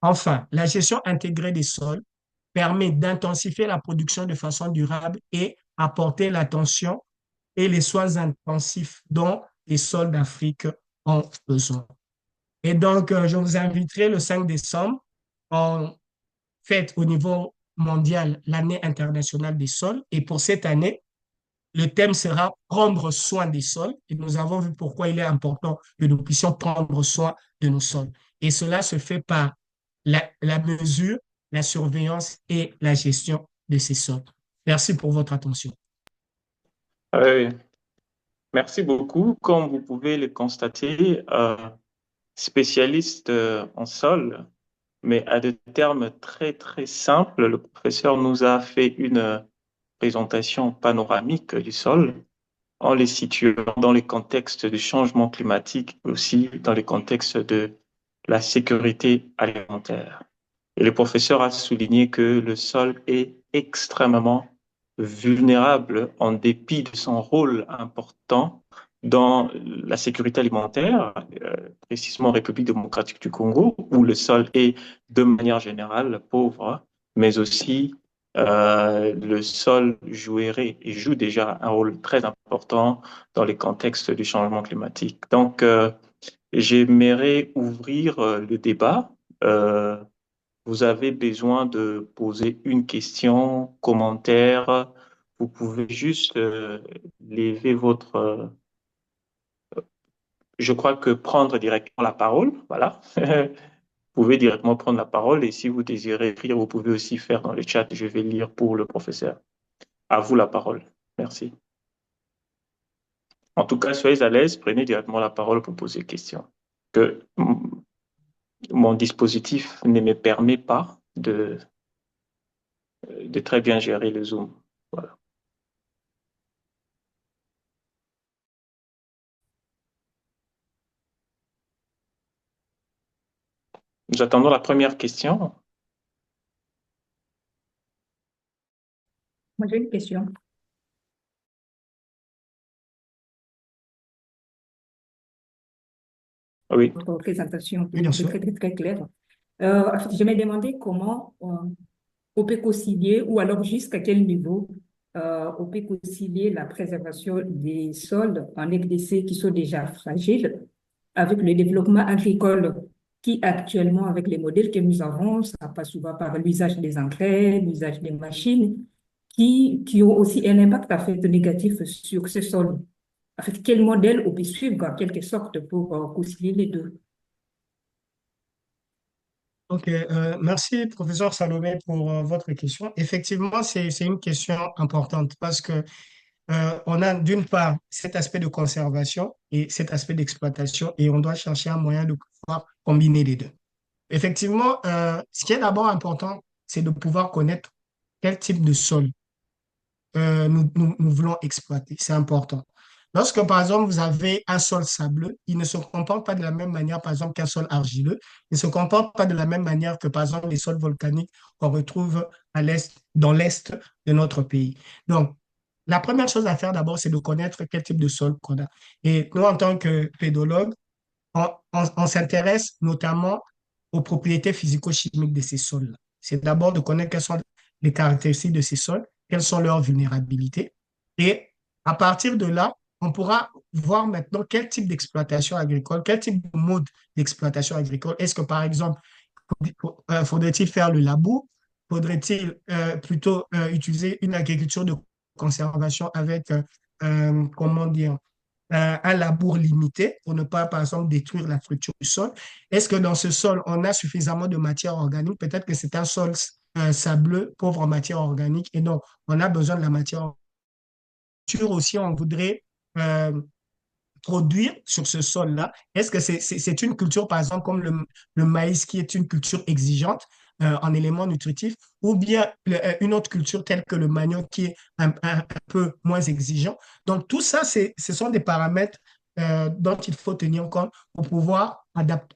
Enfin, la gestion intégrée des sols permet d'intensifier la production de façon durable et apporter l'attention et les soins intensifs dont les sols d'Afrique ont besoin. Et donc, je vous inviterai le 5 décembre, on fête au niveau mondial l'année internationale des sols. Et pour cette année, le thème sera prendre soin des sols. Et nous avons vu pourquoi il est important que nous puissions prendre soin de nos sols. Et cela se fait par la mesure, la surveillance et la gestion de ces sols. Merci pour votre attention. Oui, merci beaucoup. Comme vous pouvez le constater, spécialiste en sol, mais à des termes très, très simples, le professeur nous a fait une présentation panoramique du sol en les situant dans les contextes du changement climatique, aussi dans les contextes de la sécurité alimentaire. Et le professeur a souligné que le sol est extrêmement vulnérable en dépit de son rôle important dans la sécurité alimentaire, précisément en République démocratique du Congo, où le sol est de manière générale pauvre, mais aussi le sol jouerait et joue déjà un rôle très important dans les contextes du changement climatique. Donc, j'aimerais ouvrir le débat. Euh, Vous avez besoin de poser une question, commentaire, vous pouvez juste lever votre, je crois que prendre directement la parole, voilà. Vous pouvez directement prendre la parole et si vous désirez écrire, vous pouvez aussi faire dans le chat. Je vais lire pour le professeur. À vous la parole. Merci. En tout cas, soyez à l'aise, prenez directement la parole pour poser question. Que mon dispositif ne me permet pas de très bien gérer le Zoom. Voilà. Nous attendons la première question. Moi, j'ai une question. Oui. Votre présentation qui Oui, bien était sûr. très, très, très claire. Je me demandais comment on peut concilier, ou alors jusqu'à quel niveau on peut concilier la préservation des sols en RDC qui sont déjà fragiles avec le développement agricole qui actuellement, avec les modèles que nous avons, ça passe souvent par l'usage des engrais, l'usage des machines, qui ont aussi un impact à fait négatif sur ce sol. En fait, quel modèle on peut suivre en quelque sorte pour concilier les deux? Ok, merci, professeur Salomé, pour votre question. Effectivement, c'est une question importante parce que on a d'une part cet aspect de conservation et cet aspect d'exploitation et on doit chercher un moyen de pouvoir combiner les deux. Effectivement, ce qui est d'abord important, c'est de pouvoir connaître quel type de sol nous voulons exploiter. C'est important. Lorsque, par exemple, vous avez un sol sableux, il ne se comporte pas de la même manière, par exemple, qu'un sol argileux. Il ne se comporte pas de la même manière que, par exemple, les sols volcaniques qu'on retrouve à l'est, dans l'est de notre pays. Donc, la première chose à faire d'abord, c'est de connaître quel type de sol qu'on a. Et nous, en tant que pédologues, on s'intéresse notamment aux propriétés physico-chimiques de ces sols-là. C'est d'abord de connaître quelles sont les caractéristiques de ces sols, quelles sont leurs vulnérabilités. Et à partir de là, on pourra voir maintenant quel type d'exploitation agricole, quel type de mode d'exploitation agricole. Est-ce que, par exemple, faudrait-il faire le labour? Faudrait-il plutôt utiliser une agriculture de conservation avec, comment dire, un labour limité pour ne pas, par exemple, détruire la structure du sol? Est-ce que dans ce sol, on a suffisamment de matière organique? Peut-être que c'est un sol sableux, pauvre en matière organique, et donc on a besoin de la matière organique. Aussi, on voudrait produire sur ce sol-là. Est-ce que c'est une culture, par exemple, comme le maïs, qui est une culture exigeante en éléments nutritifs, ou bien une autre culture telle que le manioc, qui est un peu moins exigeant? Donc, tout ça, ce sont des paramètres dont il faut tenir compte pour pouvoir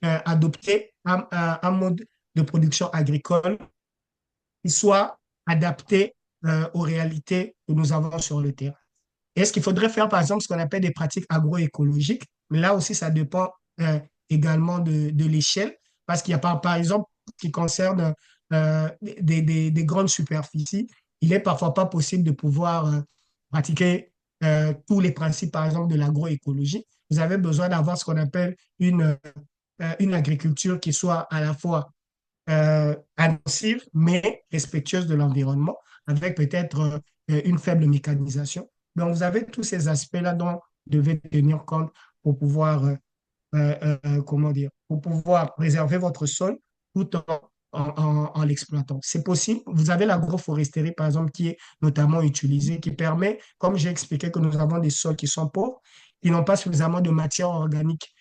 adopter un mode de production agricole qui soit adapté aux réalités que nous avons sur le terrain. Est-ce qu'il faudrait faire, par exemple, ce qu'on appelle des pratiques agroécologiques? Mais là aussi, ça dépend également de l'échelle, parce qu'il y a par exemple, qui concerne des grandes superficies, il est parfois pas possible de pouvoir pratiquer tous les principes, par exemple, de l'agroécologie. Vous avez besoin d'avoir ce qu'on appelle une agriculture qui soit à la fois intensive, mais respectueuse de l'environnement, avec peut-être une faible mécanisation. Donc, vous avez tous ces aspects-là dont vous devez tenir compte pour pouvoir, comment dire, pour pouvoir préserver votre sol tout en l'exploitant. C'est possible. Vous avez l'agroforesterie, par exemple, qui est notamment utilisée, qui permet, comme j'ai expliqué, que nous avons des sols qui sont pauvres, qui n'ont pas suffisamment de matière organique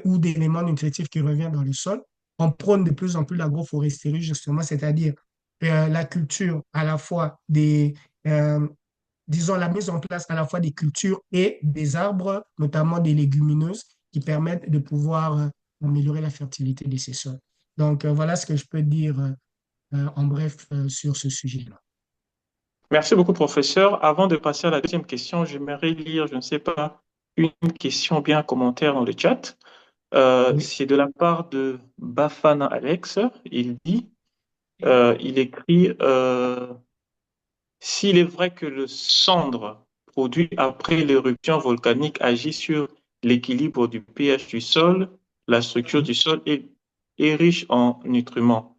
ou d'éléments nutritifs qui reviennent dans le sol. On prône de plus en plus l'agroforesterie, justement, c'est-à-dire la culture à la fois euh, disons, la mise en place à la fois des cultures et des arbres, notamment des légumineuses, qui permettent de pouvoir améliorer la fertilité de ces sols. Donc, voilà ce que je peux dire en bref sur ce sujet-là. Merci beaucoup, professeur. Avant de passer à la deuxième question, j'aimerais lire, je ne sais pas, une question ou bien un commentaire dans le chat. Oui. C'est de la part de Bafana Alex. Il dit, il écrit, s'il est vrai que le cendre produit après l'éruption volcanique agit sur l'équilibre du pH du sol, la structure du sol est riche en nutriments.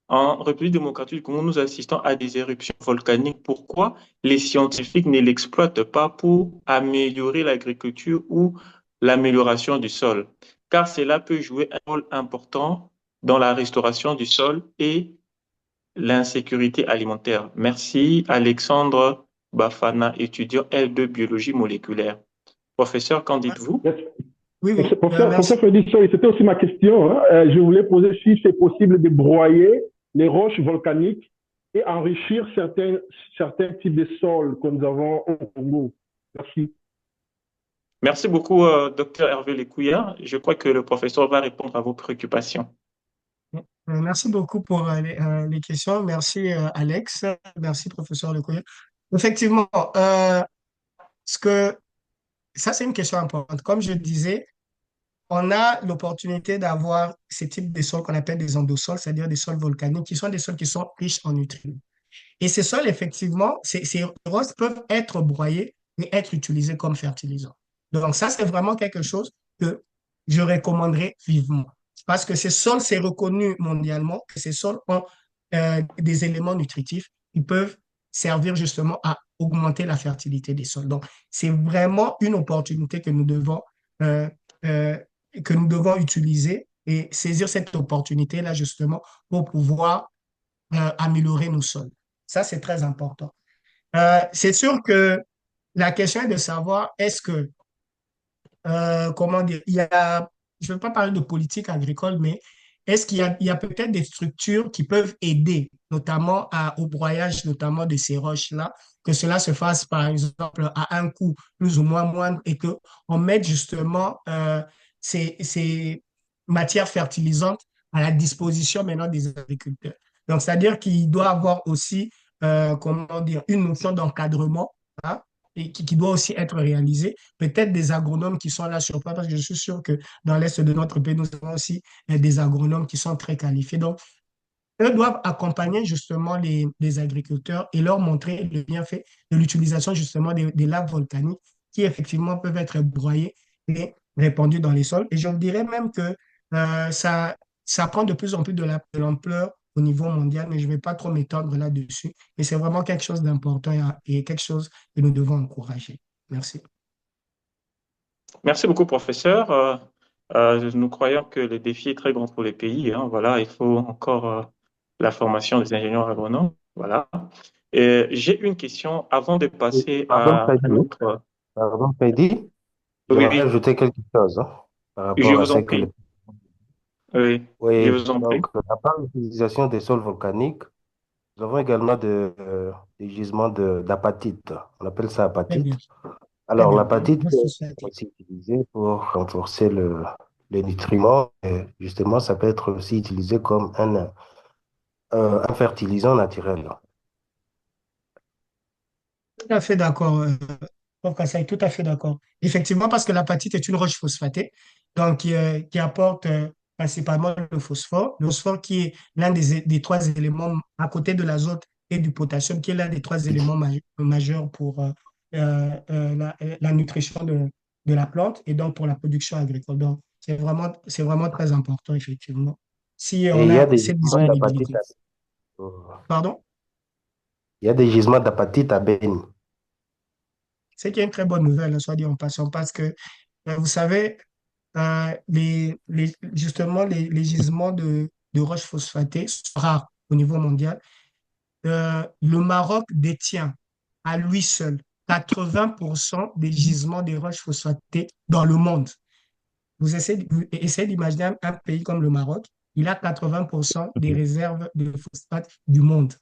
en République démocratique du Congo, nous assistons à des éruptions volcaniques. Pourquoi les scientifiques ne l'exploitent pas pour améliorer l'agriculture ou l'amélioration du sol? Car cela peut jouer un rôle important dans la restauration du sol et l'insécurité alimentaire. Merci, Alexandre Bafana, étudiant L2 biologie moléculaire. Professeur, qu'en dites-vous? Yes. Oui, oui, Professeur merci. Freddy, c'était aussi ma question, hein. Je voulais poser si c'est possible de broyer les roches volcaniques et enrichir certains types de sols que nous avons au Congo. Merci. Merci beaucoup, docteur Hervé Lécouillard. Je crois que le professeur va répondre à vos préoccupations. Merci beaucoup pour les questions. Merci, Alex. Merci, professeur Lecoyer. Effectivement, ce que, ça, c'est une question importante. Comme je disais, on a l'opportunité d'avoir ces types de sols qu'on appelle des endosols, c'est-à-dire des sols volcaniques, qui sont des sols qui sont riches en nutriments. Et ces sols, effectivement, ces roses peuvent être broyés et être utilisés comme fertilisants. Donc ça, c'est vraiment quelque chose que je recommanderais vivement. Parce que ces sols, c'est reconnu mondialement que ces sols ont des éléments nutritifs qui peuvent servir justement à augmenter la fertilité des sols. Donc, c'est vraiment une opportunité euh, euh, que nous devons utiliser et saisir cette opportunité-là justement pour pouvoir améliorer nos sols. Ça, c'est très important. C'est sûr que la question est de savoir est-ce que, comment dire, je ne veux pas parler de politique agricole, mais est-ce il y a peut-être des structures qui peuvent aider, notamment au broyage, notamment de ces roches-là, que cela se fasse, par exemple, à un coût plus ou moins moindre et qu'on mette justement ces matières fertilisantes à la disposition maintenant des agriculteurs. Donc, c'est-à-dire qu'il doit avoir aussi, comment dire, une notion d'encadrement, hein, et qui doit aussi être réalisée. Peut-être des agronomes qui sont là sur place, parce que je suis sûr que dans l'Est de notre pays, nous avons aussi des agronomes qui sont très qualifiés. Donc, eux doivent accompagner justement les agriculteurs et leur montrer le bienfait de l'utilisation justement des laves volcaniques qui effectivement peuvent être broyées et répandues dans les sols. Et je vous dirais même que ça prend de plus en plus de l'ampleur au niveau mondial, mais je ne vais pas trop m'étendre là-dessus. Mais c'est vraiment quelque chose d'important et quelque chose que nous devons encourager. Merci. Merci beaucoup, professeur. Nous croyons que le défi est très grand pour les pays, hein. Voilà, il faut encore la formation des ingénieurs agronomes. Voilà. Et j'ai une question avant de passer Pardon, à un Freddy. autre. Pardon, Freddy. Oui, J'aimerais oui, ajouter quelque chose, hein, par je rapport à vous ce en que le... prie. Oui, je Oui, vous en prie. donc, à part l'utilisation des sols volcaniques, nous avons également des gisements d'apatite. On appelle ça Très bien. apatite. Très Alors, bien. l'apatite Je peut suis être satisfait. aussi utilisé pour renforcer les nutriments. Et justement, ça peut être aussi utilisé comme un fertilisant naturel. Tout à fait d'accord, prof Kassaï, tout à fait d'accord. Effectivement, parce que l'apatite est une roche phosphatée, donc qui apporte principalement le phosphore. Le phosphore qui est l'un des trois éléments à côté de l'azote et du potassium, qui est l'un des trois éléments majeurs pour la nutrition de la plante et donc pour la production agricole. Donc, c'est vraiment très important, effectivement, si Et on il y a a des cette gisements d'apatite disponibilité. Pardon? il y a des gisements d'apatite à Beni. C'est qui est une très bonne nouvelle, hein, soit dit en passant, parce que, vous savez, justement, les gisements de roches phosphatées sont rares au niveau mondial. Le Maroc détient à lui seul 80% des gisements de roches phosphatées dans le monde. Vous essayez d'imaginer un pays comme le Maroc, il a 80% des réserves de phosphate du monde.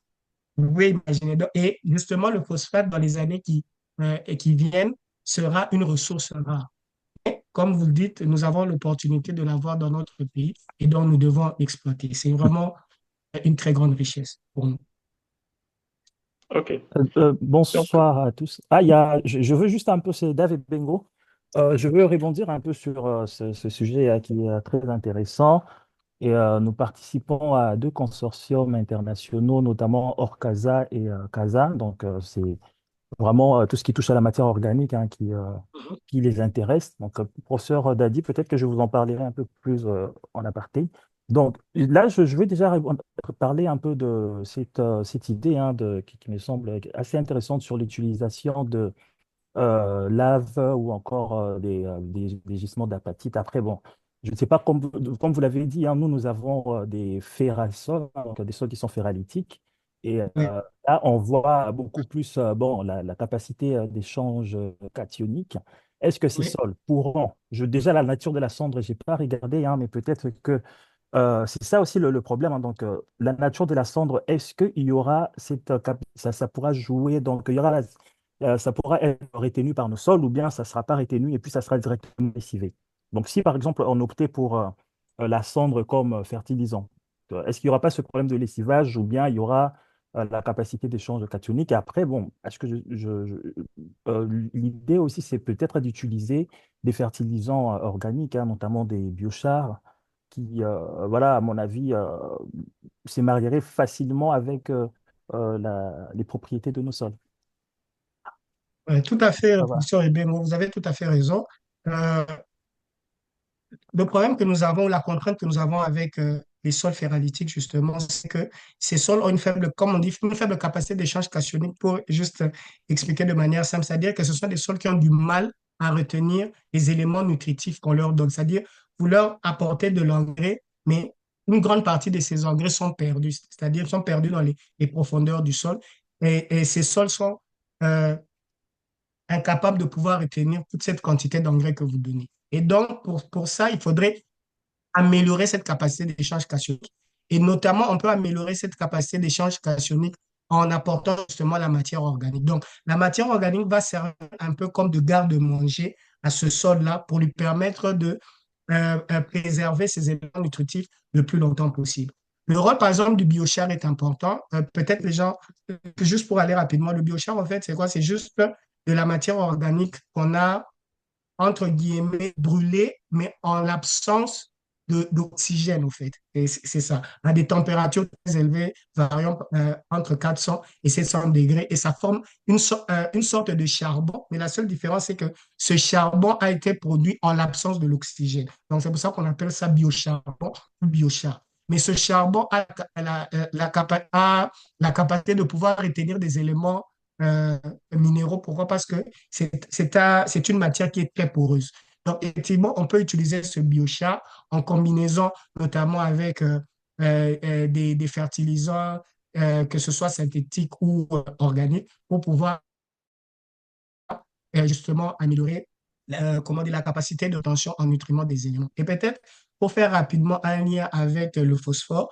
Vous pouvez imaginer. Et justement, le phosphate, dans les années qui viennent, sera une ressource rare. Comme vous le dites, nous avons l'opportunité de l'avoir dans notre pays et donc nous devons l'exploiter. C'est vraiment une très grande richesse pour nous. OK. Donc, Bonsoir à tous. Je veux juste un peu, c'est David Bengo. Je veux rebondir un peu sur ce sujet qui est très intéressant. Et nous participons à deux consortiums internationaux, notamment Orcasa et CASA. Donc, c'est vraiment tout ce qui touche à la matière organique, hein, qui les intéresse. Donc, professeur Dadi, peut-être que je vous en parlerai un peu plus en aparté. Donc là, je vais déjà parler un peu de cette idée hein, qui me semble assez intéressante sur l'utilisation de lave ou encore des gisements d'apatite. Après, bon, je ne sais pas, comme vous l'avez dit, hein, nous avons des ferrasols, hein, donc des sols qui sont ferralitiques. Et Oui, là, on voit beaucoup plus bon, la capacité d'échange cationique. Est-ce que ces oui. sols pourront, déjà la nature de la cendre, je n'ai pas regardé, hein, mais peut-être que c'est ça aussi le problème, hein. Donc, la nature de la cendre, est-ce qu'il y aura ça pourra jouer, donc il y aura ça pourra être retenu par nos sols ou bien ça ne sera pas retenu et puis ça sera directement lessivé. Donc, si par exemple on optait pour la cendre comme fertilisant, est-ce qu'il n'y aura pas ce problème de lessivage ou bien il y aura la capacité d'échange cationique? Et après, bon, est-ce que l'idée aussi, c'est peut-être d'utiliser des fertilisants organiques, hein, notamment des biochars qui, voilà, à mon avis, se marieraient facilement avec les propriétés de nos sols. Tout à fait, Ça va. professeur Ebemo, vous avez tout à fait raison. Euh, le problème que nous avons, la contrainte que nous avons avec les sols ferralitiques, justement, c'est que ces sols ont une faible, comme on dit, une faible capacité d'échange cationique pour juste expliquer de manière simple, c'est-à-dire que ce sont des sols qui ont du mal à retenir les éléments nutritifs qu'on leur donne, c'est-à-dire vous leur apportez de l'engrais, mais une grande partie de ces engrais sont perdus, c'est-à-dire sont perdus dans les profondeurs du sol et ces sols sont euh, incapable de pouvoir retenir toute cette quantité d'engrais que vous donnez. Et donc, pour ça, il faudrait améliorer cette capacité d'échange cationique. Et notamment, on peut améliorer cette capacité d'échange cationique en apportant justement la matière organique. Donc, la matière organique va servir un peu comme de garde-manger à ce sol-là pour lui permettre de préserver ses éléments nutritifs le plus longtemps possible. Le rôle, par exemple, du biochar est important. Peut-être les gens, juste pour aller rapidement, le biochar, en fait, c'est quoi? C'est juste de la matière organique qu'on a, entre guillemets, brûlée, mais en l'absence d'oxygène, en fait. Et c'est ça, à des températures très élevées, variant entre 400 et 700 degrés, et ça forme une sorte de charbon, mais la seule différence, c'est que ce charbon a été produit en l'absence de l'oxygène. Donc, c'est pour ça qu'on appelle ça biocharbon ou biochar. Mais ce charbon a la capacité de pouvoir retenir des éléments euh, minéraux. Pourquoi? Parce que c'est une matière qui est très poreuse. Donc, effectivement, on peut utiliser ce biochar en combinaison notamment avec des fertilisants, que ce soit synthétiques ou organiques, pour pouvoir justement améliorer comment dire, la capacité de tension en nutriments des éléments. Et peut-être, pour faire rapidement un lien avec le phosphore,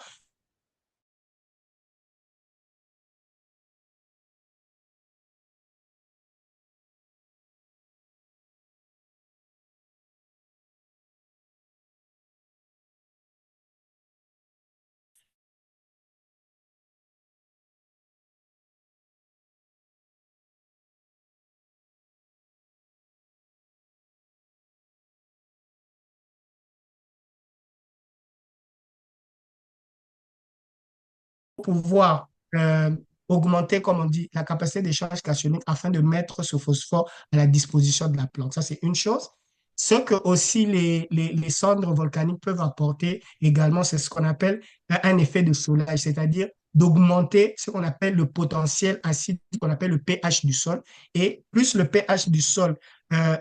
pour pouvoir augmenter, comme on dit, la capacité d'échange cationique afin de mettre ce phosphore à la disposition de la plante. Ça, c'est une chose. Ce que aussi les cendres volcaniques peuvent apporter également, c'est ce qu'on appelle un effet de soulage, c'est-à-dire d'augmenter ce qu'on appelle le potentiel acide, ce qu'on appelle le pH du sol. Et plus le pH du sol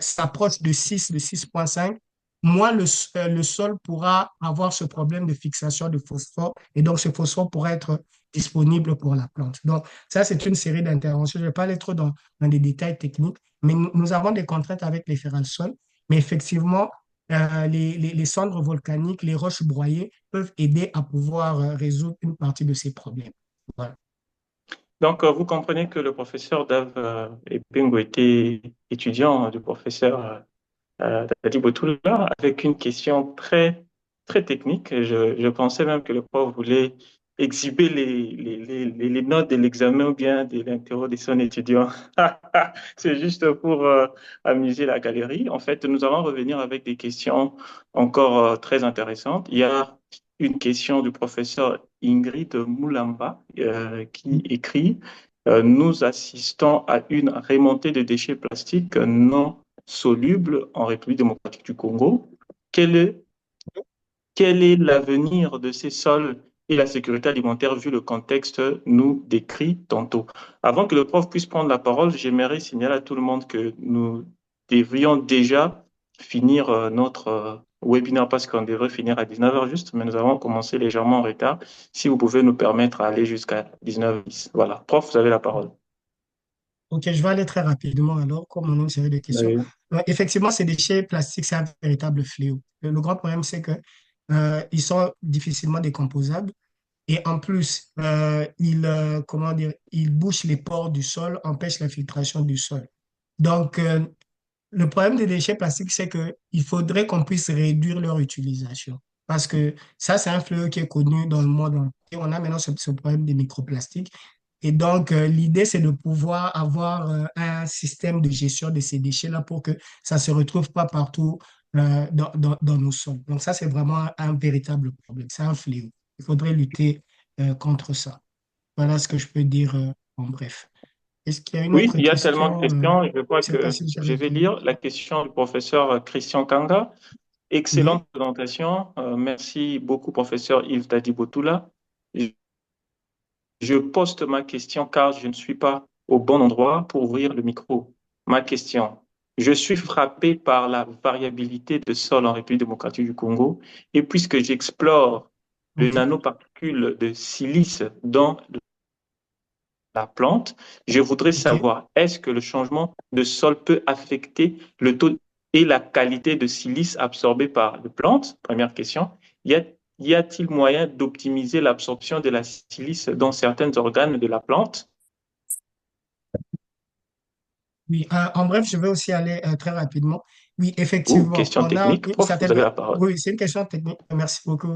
s'approche de 6, de 6,5, moins le sol pourra avoir ce problème de fixation de phosphore. Et donc, ce phosphore pourra être disponible pour la plante. Donc, ça, c'est une série d'interventions. Je ne vais pas aller trop dans des détails techniques, mais nous avons des contraintes avec les ferralsols. Mais effectivement, les cendres volcaniques, les roches broyées peuvent aider à pouvoir résoudre une partie de ces problèmes. Voilà. Donc, vous comprenez que le professeur Dave Ebengo était étudiant du professeur Dadi Botoula avec une question très, très technique. Je pensais même que le prof voulait exhiber les notes de l'examen ou bien de l'interro de son étudiant. C'est juste pour amuser la galerie. En fait, nous allons revenir avec des questions encore très intéressantes. Il y a une question du professeur Ingrid Moulamba qui écrit Nous assistons à une remontée de déchets plastiques non soluble en République démocratique du Congo. Quelle est quel est l'avenir de ces sols et la sécurité alimentaire vu le contexte nous décrit tantôt. Avant que le prof puisse prendre la parole, j'aimerais signaler à tout le monde que nous devrions déjà finir notre webinaire parce qu'on devrait finir à 19h juste, mais nous avons commencé légèrement en retard. Si vous pouvez nous permettre d'aller jusqu'à 19h10. Voilà. Prof, vous avez la parole. Ok, je vais aller très rapidement alors, comme on a une série de questions. Oui. Effectivement, ces déchets plastiques, c'est un véritable fléau. Le grand problème, c'est que ils sont difficilement décomposables et en plus, comment dire, ils bouchent les pores du sol, empêchent la filtration du sol. Donc, le problème des déchets plastiques, c'est qu'il faudrait qu'on puisse réduire leur utilisation. Parce que ça, c'est un fléau qui est connu dans le monde entier. On a maintenant ce problème des microplastiques. Et donc, l'idée, c'est de pouvoir avoir un système de gestion de ces déchets-là pour que ça ne se retrouve pas partout dans nos sols. Donc, ça, c'est vraiment un véritable problème. C'est un fléau. Il faudrait lutter contre ça. Voilà ce que je peux dire en bref. Est-ce qu'il y a une Oui, autre il y a tellement de question? questions. Je Je ne crois sais pas que si je j'avais vais fini. lire la question du professeur Christian Kanga. Oui. Excellente présentation. Merci beaucoup, professeur Yves Dadi-Botoula. Je je poste ma question car je ne suis pas au bon endroit pour ouvrir le micro. Ma question. Je suis frappé par la variabilité de sol en République démocratique du Congo et puisque j'explore le OK. nanoparticule de silice dans la plante, je voudrais OK. savoir, est-ce que le changement de sol peut affecter le taux et la qualité de silice absorbée par les plantes? Première question. Y a, y a-t-il moyen d'optimiser l'absorption de la silice dans certains organes de la plante? Oui, en bref, je vais aussi aller très rapidement. Oui, Ou effectivement, question on a technique? une Prof, vous certaine... avez la parole. Oui, c'est une question technique. Merci beaucoup,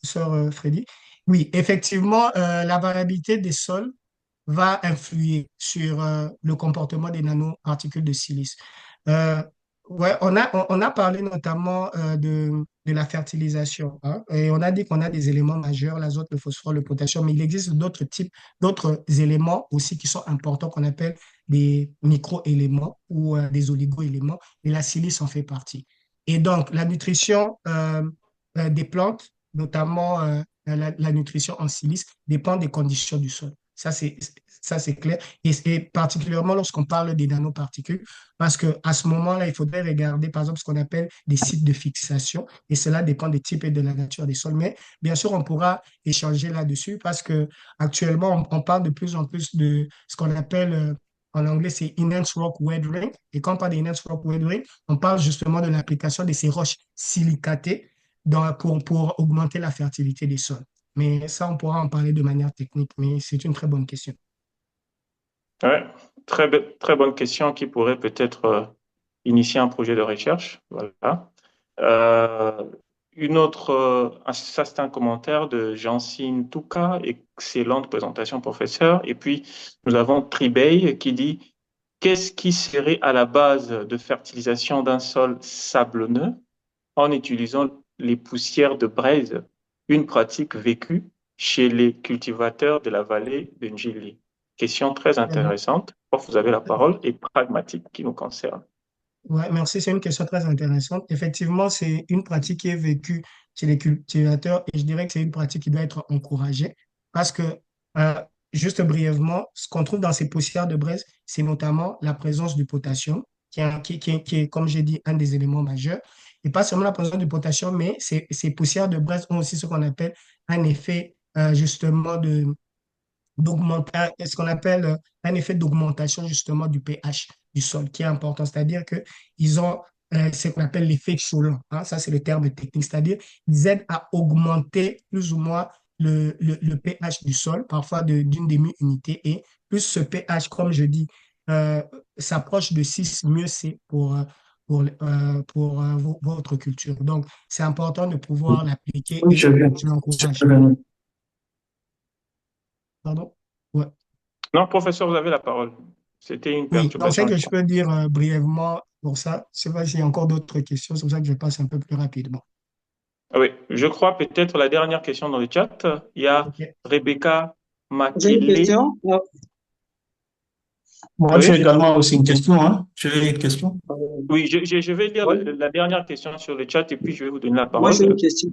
sœur Freddy. Oui, effectivement, la variabilité des sols va influer sur le comportement des nanoparticules de silice. Euh, ouais, on a parlé notamment de la fertilisation, hein, et on a dit qu'on a des éléments majeurs, l'azote, le phosphore, le potassium, mais il existe d'autres types, d'autres éléments aussi qui sont importants qu'on appelle des micro-éléments ou des oligo-éléments, et la silice en fait partie. Et donc, la nutrition des plantes, notamment la nutrition en silice, dépend des conditions du sol. Ça, c'est clair. Et particulièrement lorsqu'on parle des nanoparticules, parce qu'à ce moment-là, il faudrait regarder, par exemple, ce qu'on appelle des sites de fixation, et cela dépend des types et de la nature des sols. Mais bien sûr, on pourra échanger là-dessus parce que actuellement, on parle de plus en plus de ce qu'on appelle, en anglais, c'est Enhanced Rock Weathering. Et quand on parle d'Enhanced Rock Weathering, on parle justement de l'application de ces roches silicatées pour augmenter la fertilité des sols. Mais ça, on pourra en parler de manière technique, mais c'est une très bonne question. Ouais, très bonne question qui pourrait peut-être initier un projet de recherche. Voilà. Euh, ça c'est un commentaire de Jancine Touka, excellente présentation, professeur. Et puis, nous avons Tribey qui dit, qu'est-ce qui serait à la base de fertilisation d'un sol sablonneux en utilisant les poussières de braise, une pratique vécue chez les cultivateurs de la vallée de Njili? Question très intéressante. Prof, vous avez la parole et pragmatique qui nous concerne. Ouais, merci, c'est une question très intéressante. Effectivement, c'est une pratique qui est vécue chez les cultivateurs et je dirais que c'est une pratique qui doit être encouragée parce que, euh, juste brièvement, ce qu'on trouve dans ces poussières de braise, c'est notamment la présence du potassium, qui est, comme j'ai dit, un des éléments majeurs. Et pas seulement la présence du potassium, mais ces poussières de braise ont aussi ce qu'on appelle un effet, justement, d'augmenter, ce qu'on appelle un effet d'augmentation justement du pH du sol, qui est important. C'est-à-dire qu'ils ont ce qu'on appelle l'effet Choulin. Hein, ça, c'est le terme technique. C'est-à-dire qu'ils aident à augmenter plus ou moins le pH du sol, parfois d'une demi-unité. Et plus ce pH, comme je dis, euh, s'approche de 6, mieux c'est pour votre culture. Donc, c'est important de pouvoir l'appliquer Oui, et je viens. je l'encourage. Je viens. Pardon? Ouais. Non, professeur, vous avez la parole. C'était une Oui, donc c'est perturbation. que je peux dire brièvement pour ça. Je sais pas s'il y a encore d'autres questions, c'est pour ça que je passe un peu plus rapidement. Oui, je crois peut-être la dernière question dans le chat. Il y a OK. Rebecca J'ai une Makele. question. Moi, j'ai Oui, également aussi une question. Hein. J'ai une question. oui, je vais lire Oui, la dernière question sur le chat et puis je vais vous donner la moi, j'ai une parole. question.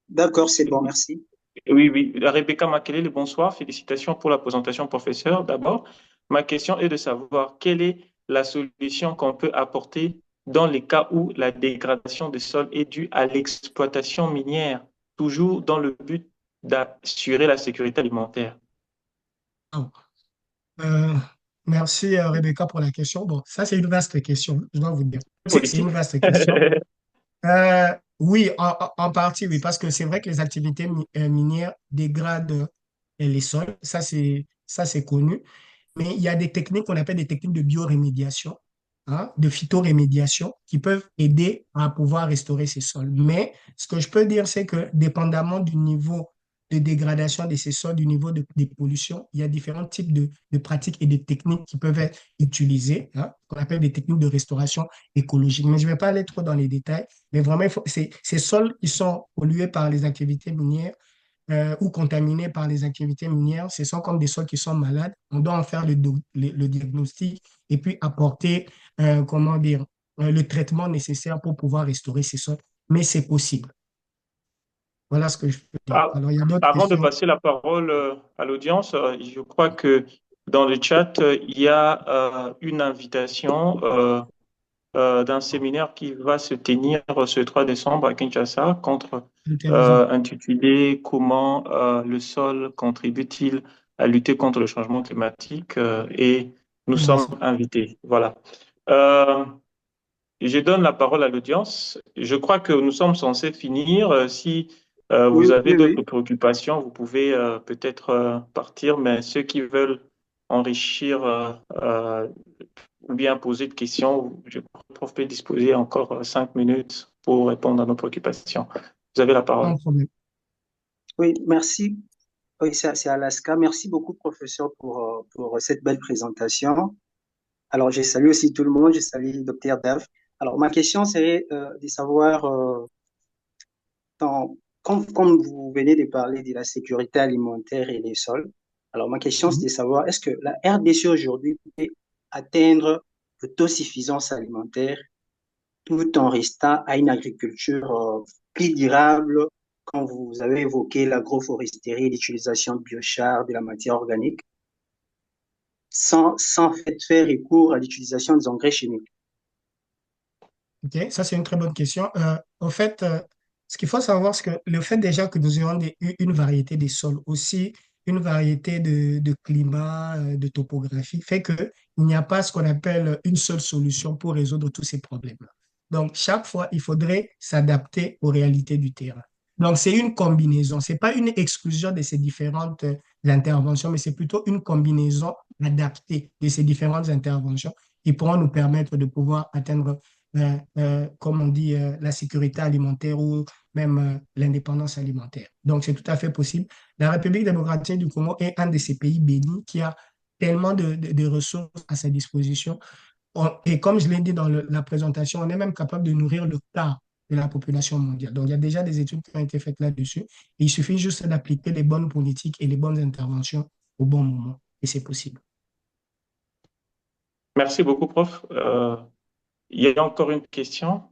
D'accord, c'est bon, merci. Oui, oui. Rebecca Makelele, bonsoir. Félicitations pour la présentation, professeur. D'abord, ma question est de savoir quelle est la solution qu'on peut apporter dans les cas où la dégradation des sols est due à l'exploitation minière, toujours dans le but d'assurer la sécurité alimentaire. Ah, Euh, merci Rebecca pour la question. Bon, ça c'est une vaste question, je dois vous dire. C'est une Politique. vaste question. Oui, en partie, oui, parce que c'est vrai que les activités minières dégradent les sols, ça c'est connu. Mais il y a des techniques qu'on appelle des techniques de biorémédiation, hein, de phytorémédiation, qui peuvent aider à pouvoir restaurer ces sols. Mais ce que je peux dire, c'est que dépendamment du niveau de dégradation de ces sols, du niveau des pollutions, il y a différents types de pratiques et de techniques qui peuvent être utilisées, hein, qu'on appelle des techniques de restauration écologique. Mais je ne vais pas aller trop dans les détails, mais vraiment, ces sols qui sont pollués par les activités minières, ou contaminés par les activités minières, ce sont comme des sols qui sont malades. On doit en faire le diagnostic et puis apporter, comment dire, le traitement nécessaire pour pouvoir restaurer ces sols. Mais c'est possible. Voilà ce que je peux dire. Ah, Alors, il y a d'autres avant de questions. passer la parole à l'audience, je crois que dans le chat, il y a une invitation d'un séminaire qui va se tenir ce 3 décembre à Kinshasa Intéressant. intitulé Comment le sol contribue-t-il à lutter contre le changement climatique et nous sommes Intéressant. invités. Voilà. Euh, je donne la parole à l'audience. Je crois que nous sommes censés finir. Si Oui, vous avez oui, d'autres oui. préoccupations, vous pouvez peut-être partir, mais ceux qui veulent enrichir ou bien poser de questions, je crois que le prof peut disposer encore 5 minutes pour répondre à nos préoccupations. Vous avez la parole. Sans problème. Oui, merci. Oui, c'est Alaska. Merci beaucoup, professeur, pour cette belle présentation. Alors, je salue aussi tout le monde. Je salue le docteur Dave. Alors, ma question serait de savoir, comme vous venez de parler de la sécurité alimentaire et des sols, alors ma question c'est Mhm. de savoir, est-ce que la RDC aujourd'hui peut atteindre l'autosuffisance alimentaire tout en restant à une agriculture plus durable, quand vous avez évoqué l'agroforesterie, l'utilisation de biochar, de la matière organique, sans faire recours à l'utilisation des engrais chimiques? OK, ça c'est une très bonne question. En fait, ce qu'il faut savoir, c'est que le fait déjà que nous ayons une variété des sols, aussi une variété de climat, de topographie, fait qu'il n'y a pas ce qu'on appelle une seule solution pour résoudre tous ces problèmes-là. Donc, chaque fois, il faudrait s'adapter aux réalités du terrain. Donc, c'est une combinaison. C'est pas une exclusion de ces différentes interventions, mais c'est plutôt une combinaison adaptée de ces différentes interventions qui pourront nous permettre de pouvoir atteindre comme on dit, la sécurité alimentaire ou même l'indépendance alimentaire. Donc, c'est tout à fait possible. La République démocratique du Congo est un de ces pays bénis qui a tellement de ressources à sa disposition. Et comme je l'ai dit dans la présentation, on est même capable de nourrir le quart de la population mondiale. Donc, il y a déjà des études qui ont été faites là-dessus. Et il suffit juste d'appliquer les bonnes politiques et les bonnes interventions au bon moment. Et c'est possible. Merci beaucoup, prof. Il y a encore une question.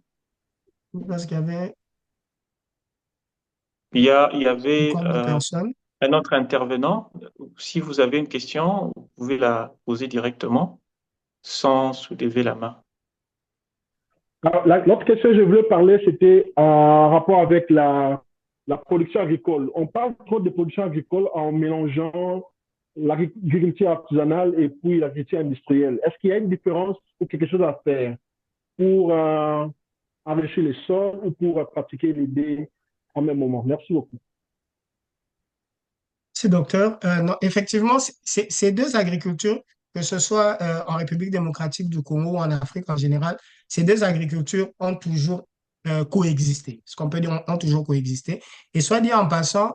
Parce qu'il y avait Il y avait encore deux personnes. un autre intervenant. Si vous avez une question, vous pouvez la poser directement sans soulever la main. Alors, l'autre question que je voulais parler, c'était en rapport avec la production agricole. On parle trop de production agricole en mélangeant l'agriculture artisanale et puis l'agriculture industrielle. Est-ce qu'il y a une différence ou quelque chose à faire pour enrichir les sols ou pour pratiquer les deux en même moment? Merci beaucoup. Si, docteur. Non, effectivement, ces deux agricultures, que ce soit en République démocratique du Congo ou en Afrique en général, ces deux agricultures ont toujours coexisté. Ce qu'on peut dire, ont toujours coexisté. Et soit dit en passant,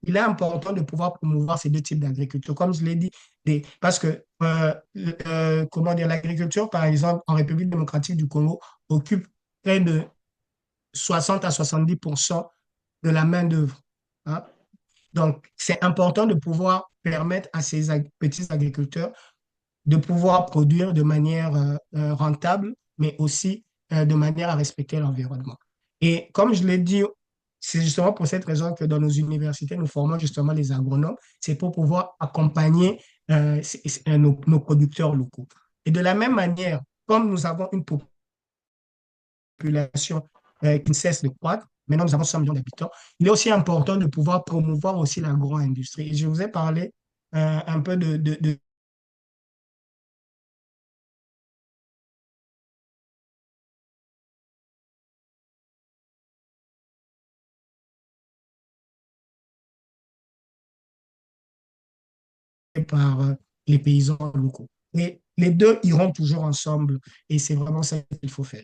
il est important de pouvoir promouvoir ces deux types d'agriculture. Comme je l'ai dit, parce que, comment dire, l'agriculture, par exemple, en République démocratique du Congo, occupe près de 60 à 70% de la main-d'œuvre, hein. Donc, c'est important de pouvoir permettre à ces petits agriculteurs de pouvoir produire de manière rentable, mais aussi de manière à respecter l'environnement. Et comme je l'ai dit c'est justement pour cette raison que dans nos universités, nous formons justement les agronomes. C'est pour pouvoir accompagner nos producteurs locaux. Et de la même manière, comme nous avons une population qui ne cesse de croître, maintenant nous avons 100 millions d'habitants, il est aussi important de pouvoir promouvoir aussi l'agro-industrie. Et je vous ai parlé un peu de par les paysans locaux. Et les deux iront toujours ensemble et c'est vraiment ça qu'il faut faire.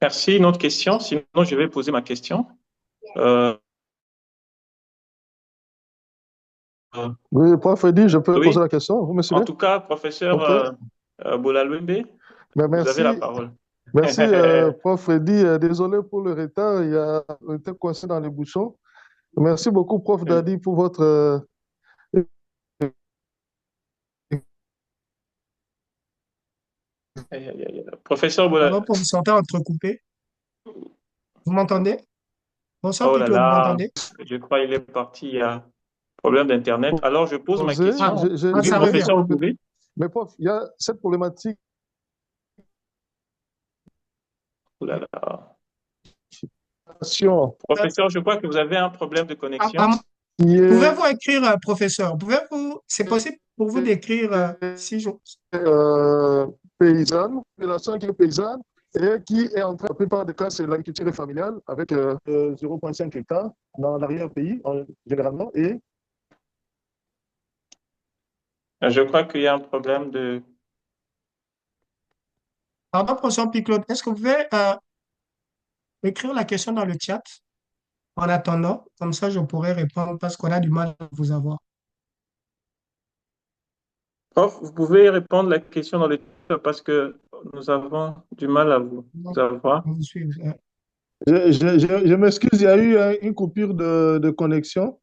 Merci. Une autre question, sinon je vais poser ma question. Euh, Oui, prof Eddy, je peux poser oui, la question, vous me en suivez? tout cas, professeur Ok. Bolalwembe, Ben, vous avez la merci, parole. merci prof Eddy. Désolé pour le retard, on était coincé dans les bouchons. Merci beaucoup, prof Dadi, pour votre Professeur Pardon Bolalwembe, pour vous sentir entrecoupé. Vous m'entendez? Bonsoir, oh là Pierre-Claude, vous là, m'entendez? je crois qu'il est parti, il y a problème d'Internet. Alors, je pose ma poser. Ah, question. Oui, ça revient. professeur, vous pouvez? Mais prof, il y a cette problématique Oh là là. Euh, Professeur, je crois que vous avez un problème de ah, connexion. ah, qui est pouvez-vous écrire, professeur? C'est possible pour vous d'écrire si je... euh, paysanne, population qui est paysanne et qui est en train, la plupart des cas, c'est l'agriculture familiale avec 0,5 hectares dans l'arrière-pays généralement. Et Je crois qu'il y a un problème de... Pardon, professeur Pierre-Claude, est-ce que vous pouvez écrire la question dans le chat en attendant? Comme ça, je pourrais répondre parce qu'on a du mal à vous avoir. Prof, vous pouvez répondre la question dans le chat parce que nous avons du mal à vous Donc, avoir. on vous suit. je m'excuse, il y a eu une coupure de connexion.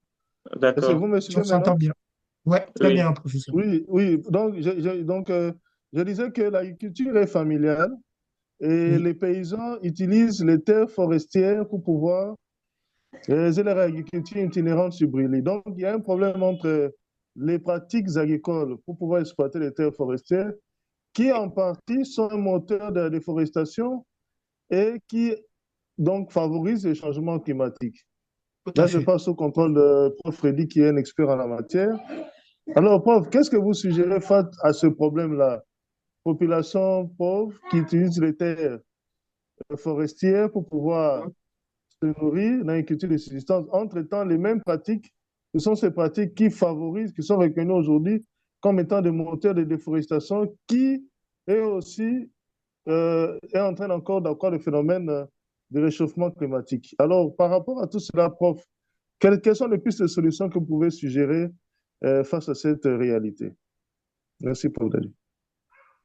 Est-ce que D'accord. vous me On suivez s'entend maintenant? bien. Oui, très Oui. bien, professeur. Oui, oui. Donc, je disais que l'agriculture est familiale et Oui, les paysans utilisent les terres forestières pour pouvoir réaliser leur agriculture itinérante sur brûlis. Donc, il y a un problème entre les pratiques agricoles pour pouvoir exploiter les terres forestières qui, en partie, sont un moteur de la déforestation et qui, donc, favorisent les changements climatiques. tout à Là, je fait. passe au contrôle de Prof. Freddy, qui est un expert en la matière. Alors, prof, qu'est-ce que vous suggérez face à ce problème-là? Population pauvre qui utilise les terres forestières pour pouvoir se nourrir dans l'agriculture de subsistance. Entre-temps, les mêmes pratiques, ce sont ces pratiques qui favorisent, qui sont reconnues aujourd'hui comme étant des moteurs de déforestation qui est aussi est en train encore d'accroître le phénomène de réchauffement climatique. Alors, par rapport à tout cela, prof, quelles sont les pistes de solutions que vous pouvez suggérer face à cette réalité? Merci, prof. Dali.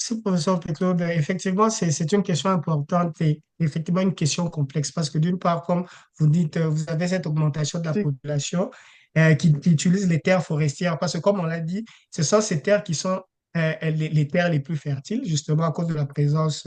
Si, professeur Claude, effectivement, c'est une question importante et effectivement une question complexe parce que d'une part, comme vous dites, vous avez cette augmentation de la population qui utilise les terres forestières parce que comme on l'a dit, ce sont ces terres qui sont les terres les plus fertiles, justement à cause de la présence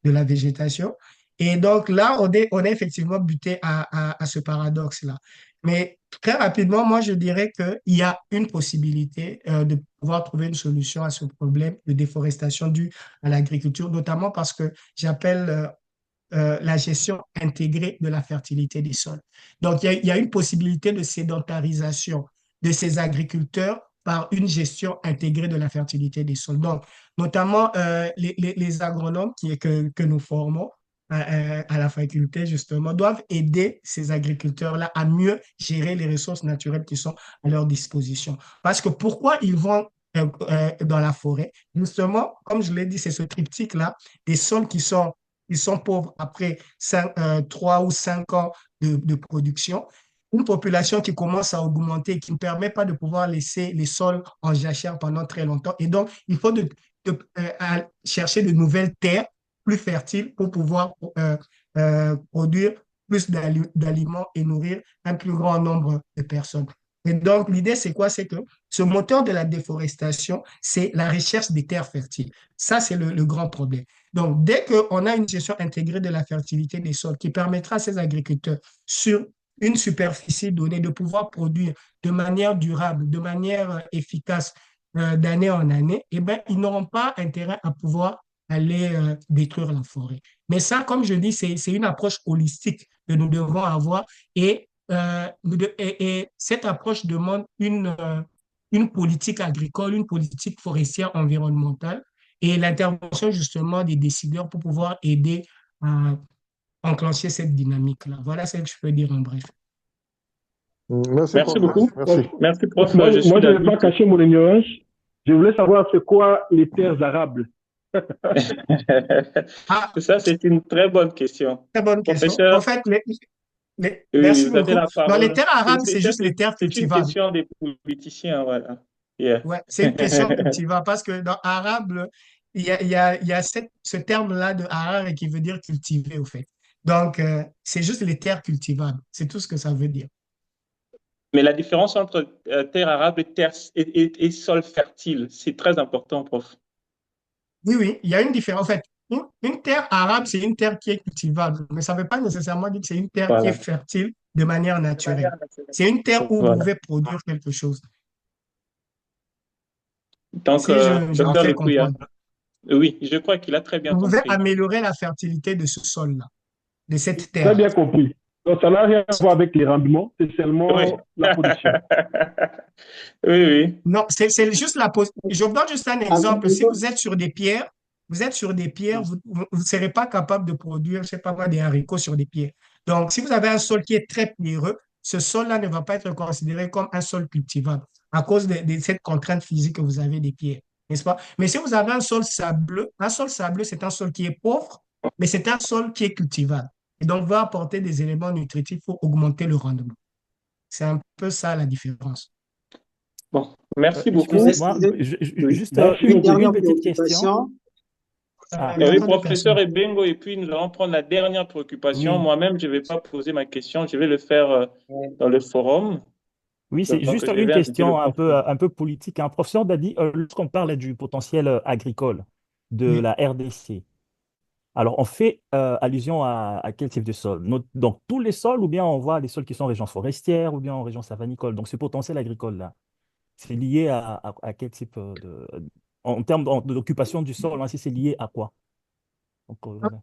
de la végétation. Et donc là, on est effectivement buté à ce paradoxe-là. Mais très rapidement, moi, je dirais qu'il y a une possibilité de pouvoir trouver une solution à ce problème de déforestation due à l'agriculture, notamment parce que j'appelle la gestion intégrée de la fertilité des sols. Donc, il y a une possibilité de sédentarisation de ces agriculteurs par une gestion intégrée de la fertilité des sols. Donc, notamment les agronomes que nous formons à la faculté, justement, doivent aider ces agriculteurs-là à mieux gérer les ressources naturelles qui sont à leur disposition. Parce que pourquoi ils vont dans la forêt? Justement, comme je l'ai dit, c'est ce triptyque-là, des sols qui sont pauvres après 3 ou 5 ans de production, une population qui commence à augmenter et qui ne permet pas de pouvoir laisser les sols en jachère pendant très longtemps. Et donc, il faut chercher de nouvelles terres plus fertiles pour pouvoir produire plus d'aliments et nourrir un plus grand nombre de personnes. Et donc, l'idée, c'est quoi? C'est que ce moteur de la déforestation, c'est la recherche des terres fertiles. Ça, c'est le grand problème. Donc, dès qu'on a une gestion intégrée de la fertilité des sols qui permettra à ces agriculteurs, sur une superficie donnée, de pouvoir produire de manière durable, de manière efficace, d'année en année, eh bien, ils n'auront pas intérêt à pouvoir aller détruire la forêt. Mais ça, comme je dis, c'est une approche holistique que nous devons avoir et cette approche demande une politique agricole, une politique forestière environnementale et l'intervention justement des décideurs pour pouvoir aider à enclencher cette dynamique-là. Voilà ce que je peux dire en bref. Merci, Merci prof. beaucoup. Merci. Merci, prof. Moi, Je suis je ne vais d'avis. pas cacher mon ignorance. Je voulais savoir c'est quoi les terres arables. Ah, Ça, c'est une très bonne question. très bonne question. En Professeur, fait, oui, merci vous avez beaucoup. la Dans les parole. terres arables, c'est juste les terres C'est une cultivables. question des politiciens, voilà. Yeah. Ouais, c'est une question cultivable parce que dans arabe, il y a ce terme-là de arabe qui veut dire cultiver, au fait. Donc, c'est juste les terres cultivables. C'est tout ce que ça veut dire. Mais la différence entre terre arable et, et sol fertile, c'est très important, prof. Oui, oui, il y a une différence. En fait, une terre arabe, c'est une terre qui est cultivable, mais ça ne veut pas nécessairement dire que c'est une terre qui est Voilà. fertile de manière naturelle. C'est une terre où vous Voilà. pouvez produire quelque chose. Donc, Si je me docteur fais Lepouya, comprendre. oui, je crois qu'il a très bien Vous pouvez compris. améliorer la fertilité de ce sol-là, de cette Très terre-là. bien compris. Donc, ça n'a rien à voir avec les rendements, c'est Oui. seulement la production. Oui, oui. Non, c'est juste la pose. Je vous donne juste un En exemple. Si vous êtes sur des pierres, vous ne serez pas capable de produire, je sais pas moi, des haricots sur des pierres. Donc, si vous avez un sol qui est très pierreux, ce sol-là ne va pas être considéré comme un sol cultivable à cause de cette contrainte physique que vous avez des pierres, n'est-ce pas? Mais si vous avez un sol sableux, c'est un sol qui est pauvre, mais c'est un sol qui est cultivable. Et donc, va apporter des éléments nutritifs pour augmenter le rendement. C'est un peu ça la différence. Bon, merci beaucoup. Excusez-moi, Oui. juste Merci une beaucoup. une dernière petite question. préoccupation. Ah, Il y a Oui, trop de professeur personnes. Ebengo, et puis nous allons prendre la dernière préoccupation. oui, Moi-même, je ne vais pas poser ma question, je vais le faire dans le forum. oui, c'est Donc, juste je une vais inviter le question professeur. un peu politique, hein. Professeur Dadi, lorsqu'on parle du potentiel agricole de Oui. la RDC, alors on fait allusion à quel type de sol? Donc tous les sols, ou bien on voit les sols qui sont en région forestière, ou bien en région savanicoles. Donc ce potentiel agricole-là, c'est lié à quel type en termes d'occupation du sol, hein, si c'est lié à quoi? Donc, voilà.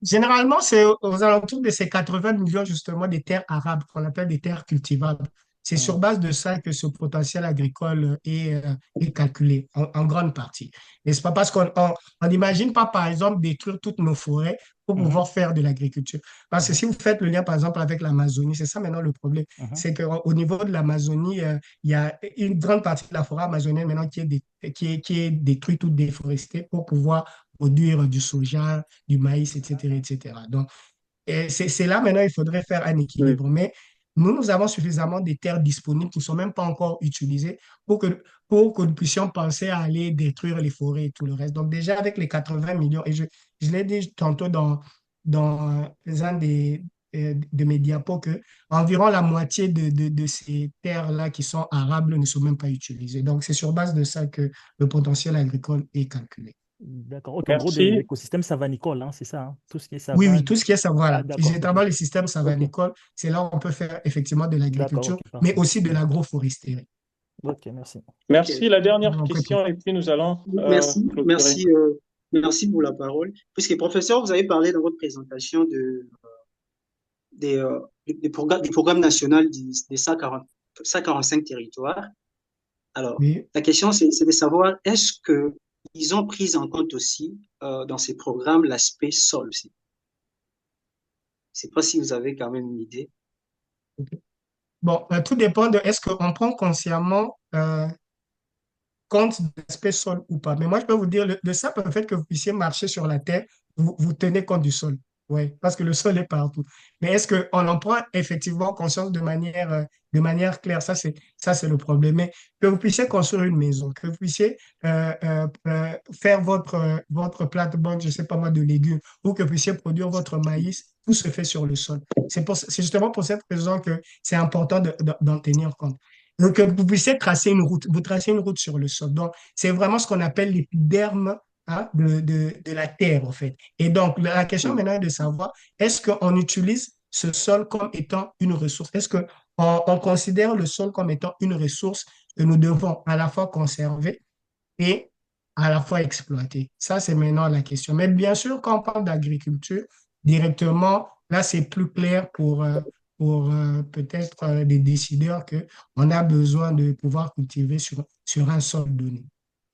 Généralement, c'est aux alentours de ces 80 millions justement des terres arables qu'on appelle des terres cultivables. C'est sur Mhm, base de ça que ce potentiel agricole est calculé en grande partie. N'est-ce pas? Parce on n'imagine pas, par exemple, détruire toutes nos forêts pour mhm, pouvoir faire de l'agriculture. Parce que mhm, si vous faites le lien, par exemple, avec l'Amazonie, c'est ça maintenant le problème. mhm. C'est qu'au niveau de l'Amazonie, il y a une grande partie de la forêt amazonienne maintenant qui est détruite ou déforestée pour pouvoir produire du soja, du maïs, etc., etc. Donc, c'est là maintenant, il faudrait faire un Oui. équilibre. Mais nous avons suffisamment de terres disponibles qui ne sont même pas encore utilisées pour que nous puissions penser à aller détruire les forêts et tout le reste. Donc, déjà, avec les 80 millions, et je l'ai dit tantôt dans un de mes diapos, que environ la moitié de ces terres-là qui sont arables ne sont même pas utilisées. Donc, c'est sur base de ça que le potentiel agricole est calculé. D'accord. Ok, en gros, des Merci. écosystèmes savanicoles, hein, c'est ça, hein, tout ce qui est Oui, oui, savane. tout ce qui est ça, Ah, voilà. d'accord, ok. Généralement, les systèmes Ok, savanicoles, c'est là où on peut faire effectivement de d'accord, l'agriculture, ok, mais parfait. aussi de l'agroforesterie. Ok, merci. Ok. Merci. La dernière Donc, question, et puis nous allons Merci, clôturer. merci, merci pour la parole. Puisque, professeur, vous avez parlé dans votre présentation des programmes nationaux des 145 territoires. Alors, oui. la question, c'est de savoir, est-ce qu'ils ont pris en compte aussi dans ces programmes l'aspect sol aussi? Je ne sais pas si vous avez quand même une idée. Bon, tout dépend de est-ce qu'on prend consciemment compte de l'aspect sol ou pas. Mais moi, je peux vous dire, le simple fait que vous puissiez marcher sur la terre, vous tenez compte du sol. Oui, parce que le sol est partout. Mais est-ce qu'on en prend effectivement conscience de manière claire? Ça, c'est le problème. Mais que vous puissiez construire une maison, que vous puissiez faire votre plate-bande, je ne sais pas moi, de légumes, ou que vous puissiez produire votre maïs, tout se fait sur le sol. C'est justement pour cette raison que c'est important d'en tenir compte. Donc, vous puissiez tracer une route, vous tracez une route sur le sol. Donc, c'est vraiment ce qu'on appelle l'épiderme, hein, de la terre, en fait. Et donc, la question maintenant est de savoir, est-ce qu'on utilise ce sol comme étant une ressource? Est-ce qu'on on considère le sol comme étant une ressource que nous devons à la fois conserver et à la fois exploiter? Ça, c'est maintenant la question. Mais bien sûr, quand on parle d'agriculture, directement, là, c'est plus clair pour peut-être des décideurs qu'on a besoin de pouvoir cultiver sur un sol donné.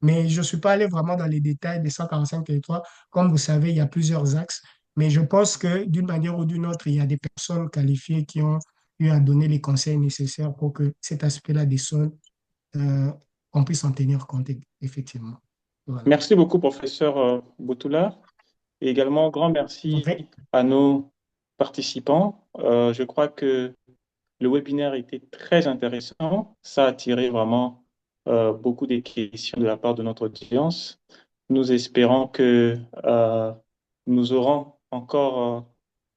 Mais je ne suis pas allé vraiment dans les détails des 145 territoires. Comme vous savez, il y a plusieurs axes. Mais je pense que d'une manière ou d'une autre, il y a des personnes qualifiées qui ont eu à donner les conseils nécessaires pour que cet aspect-là des sols, euh, qu'on puisse en tenir compte, effectivement. Voilà. Merci beaucoup, professeur Boutoula. Et également, grand En merci fait, à nos participants. Je crois que le webinaire était très intéressant. Ça a attiré vraiment beaucoup de questions de la part de notre audience. Nous espérons que nous aurons encore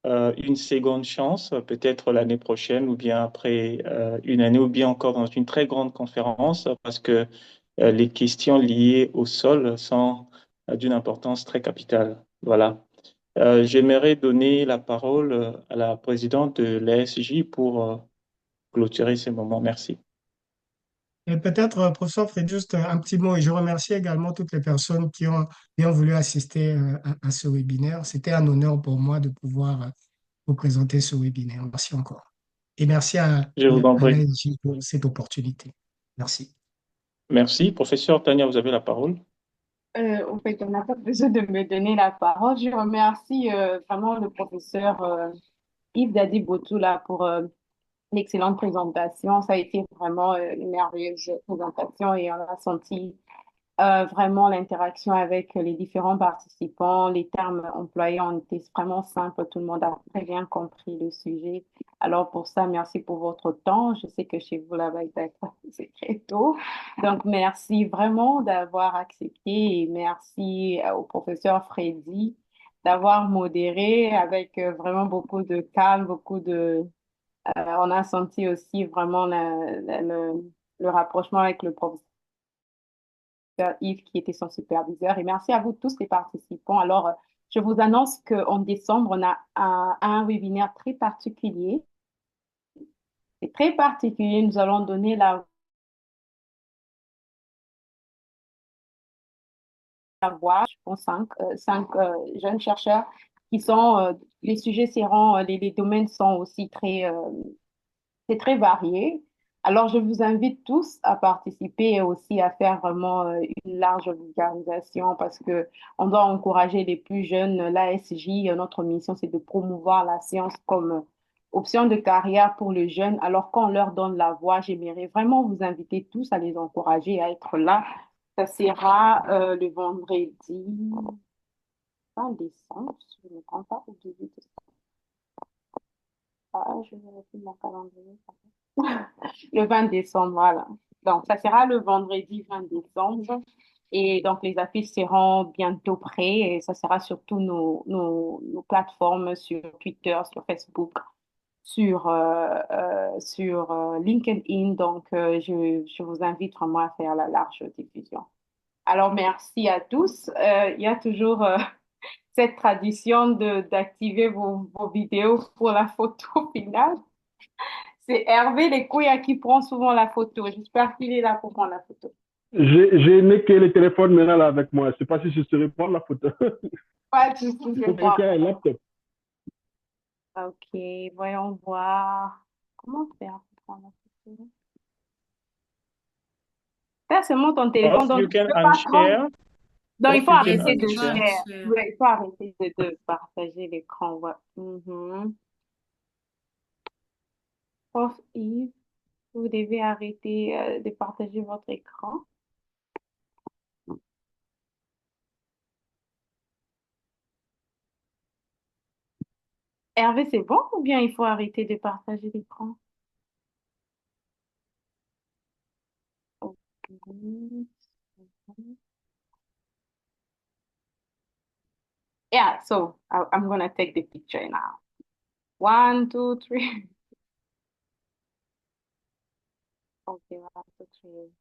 une seconde chance, peut-être l'année prochaine ou bien après une année ou bien encore dans une très grande conférence parce que les questions liées au sol sont d'une importance très capitale. Voilà. J'aimerais donner la parole à la présidente de l'ASJ pour clôturer ce moment. Merci. et peut-être, professeur Fred, juste un petit mot. Et je remercie également toutes les personnes qui ont bien voulu assister à ce webinaire. C'était un honneur pour moi de pouvoir vous présenter ce webinaire. Merci encore. Et merci Je vous en à prie. l'ASJ pour cette opportunité. Merci. Merci. Professeur Tania, vous avez la parole. En fait, on n'a pas besoin de me donner la parole. Je remercie vraiment le professeur Yves Dadi Botoula pour l'excellente présentation. Ça a été vraiment une merveilleuse présentation et on a senti vraiment l'interaction avec les différents participants. Les termes employés ont été vraiment simples. Tout le monde a très bien compris le sujet. Alors pour ça, merci pour votre temps. Je sais que chez vous là-bas, c'est très tôt. Donc merci vraiment d'avoir accepté et merci au professeur Freddy d'avoir modéré avec vraiment beaucoup de calme, beaucoup de on a senti aussi vraiment le rapprochement avec le professeur Yves qui était son superviseur. Et merci à vous tous les participants. Alors, je vous annonce qu'en décembre, on a un webinaire très particulier. C'est très particulier. Nous allons donner la voix, je pense, cinq jeunes chercheurs qui sont, les sujets seront, les domaines sont aussi c'est très varié. Alors, je vous invite tous à participer et aussi à faire vraiment une large vulgarisation parce que on doit encourager les plus jeunes. L'ASJ, notre mission, c'est de promouvoir la science comme option de carrière pour les jeunes. Alors, quand on leur donne la voix, j'aimerais vraiment vous inviter tous à les encourager à être là. Ça sera le vendredi 20 décembre, si je ne me trompe pas, ou 18 décembre. Ah, je vérifie mon calendrier. Le 20 décembre, voilà. Donc, ça sera le vendredi 20 décembre. Et donc, les affiches seront bientôt prêtes et ça sera sur tous nos plateformes, sur Twitter, sur Facebook, sur LinkedIn. Donc, je vous invite vraiment à faire la large diffusion. Alors, merci à tous. Il y a toujours cette tradition d'activer vos vidéos pour la photo finale. C'est Hervé Lécouya qui prend souvent la photo. J'espère qu'il est là pour prendre la photo. J'ai aimé que le téléphone maintenant là avec moi. Je ne sais pas si je serai prendre la photo. Pas de souci, Il je faut vois. prendre un laptop. Ok, voyons voir. Comment faire pour prendre la photo? Ça, c'est mon ton téléphone, Or, donc you tu can peux pas prendre. unshare. Donc, Or, il faut you can arrêter de unshare. share. Ouais, il faut arrêter de partager l'écran. Ouais. Mhm. Prof Yves, vous devez arrêter de partager votre écran. Hervé, c'est bon ou bien il faut arrêter de partager l'écran? Ok. Yeah, so I'm gonna take the picture now. 1, 2, 3. qu'on verra tout créer.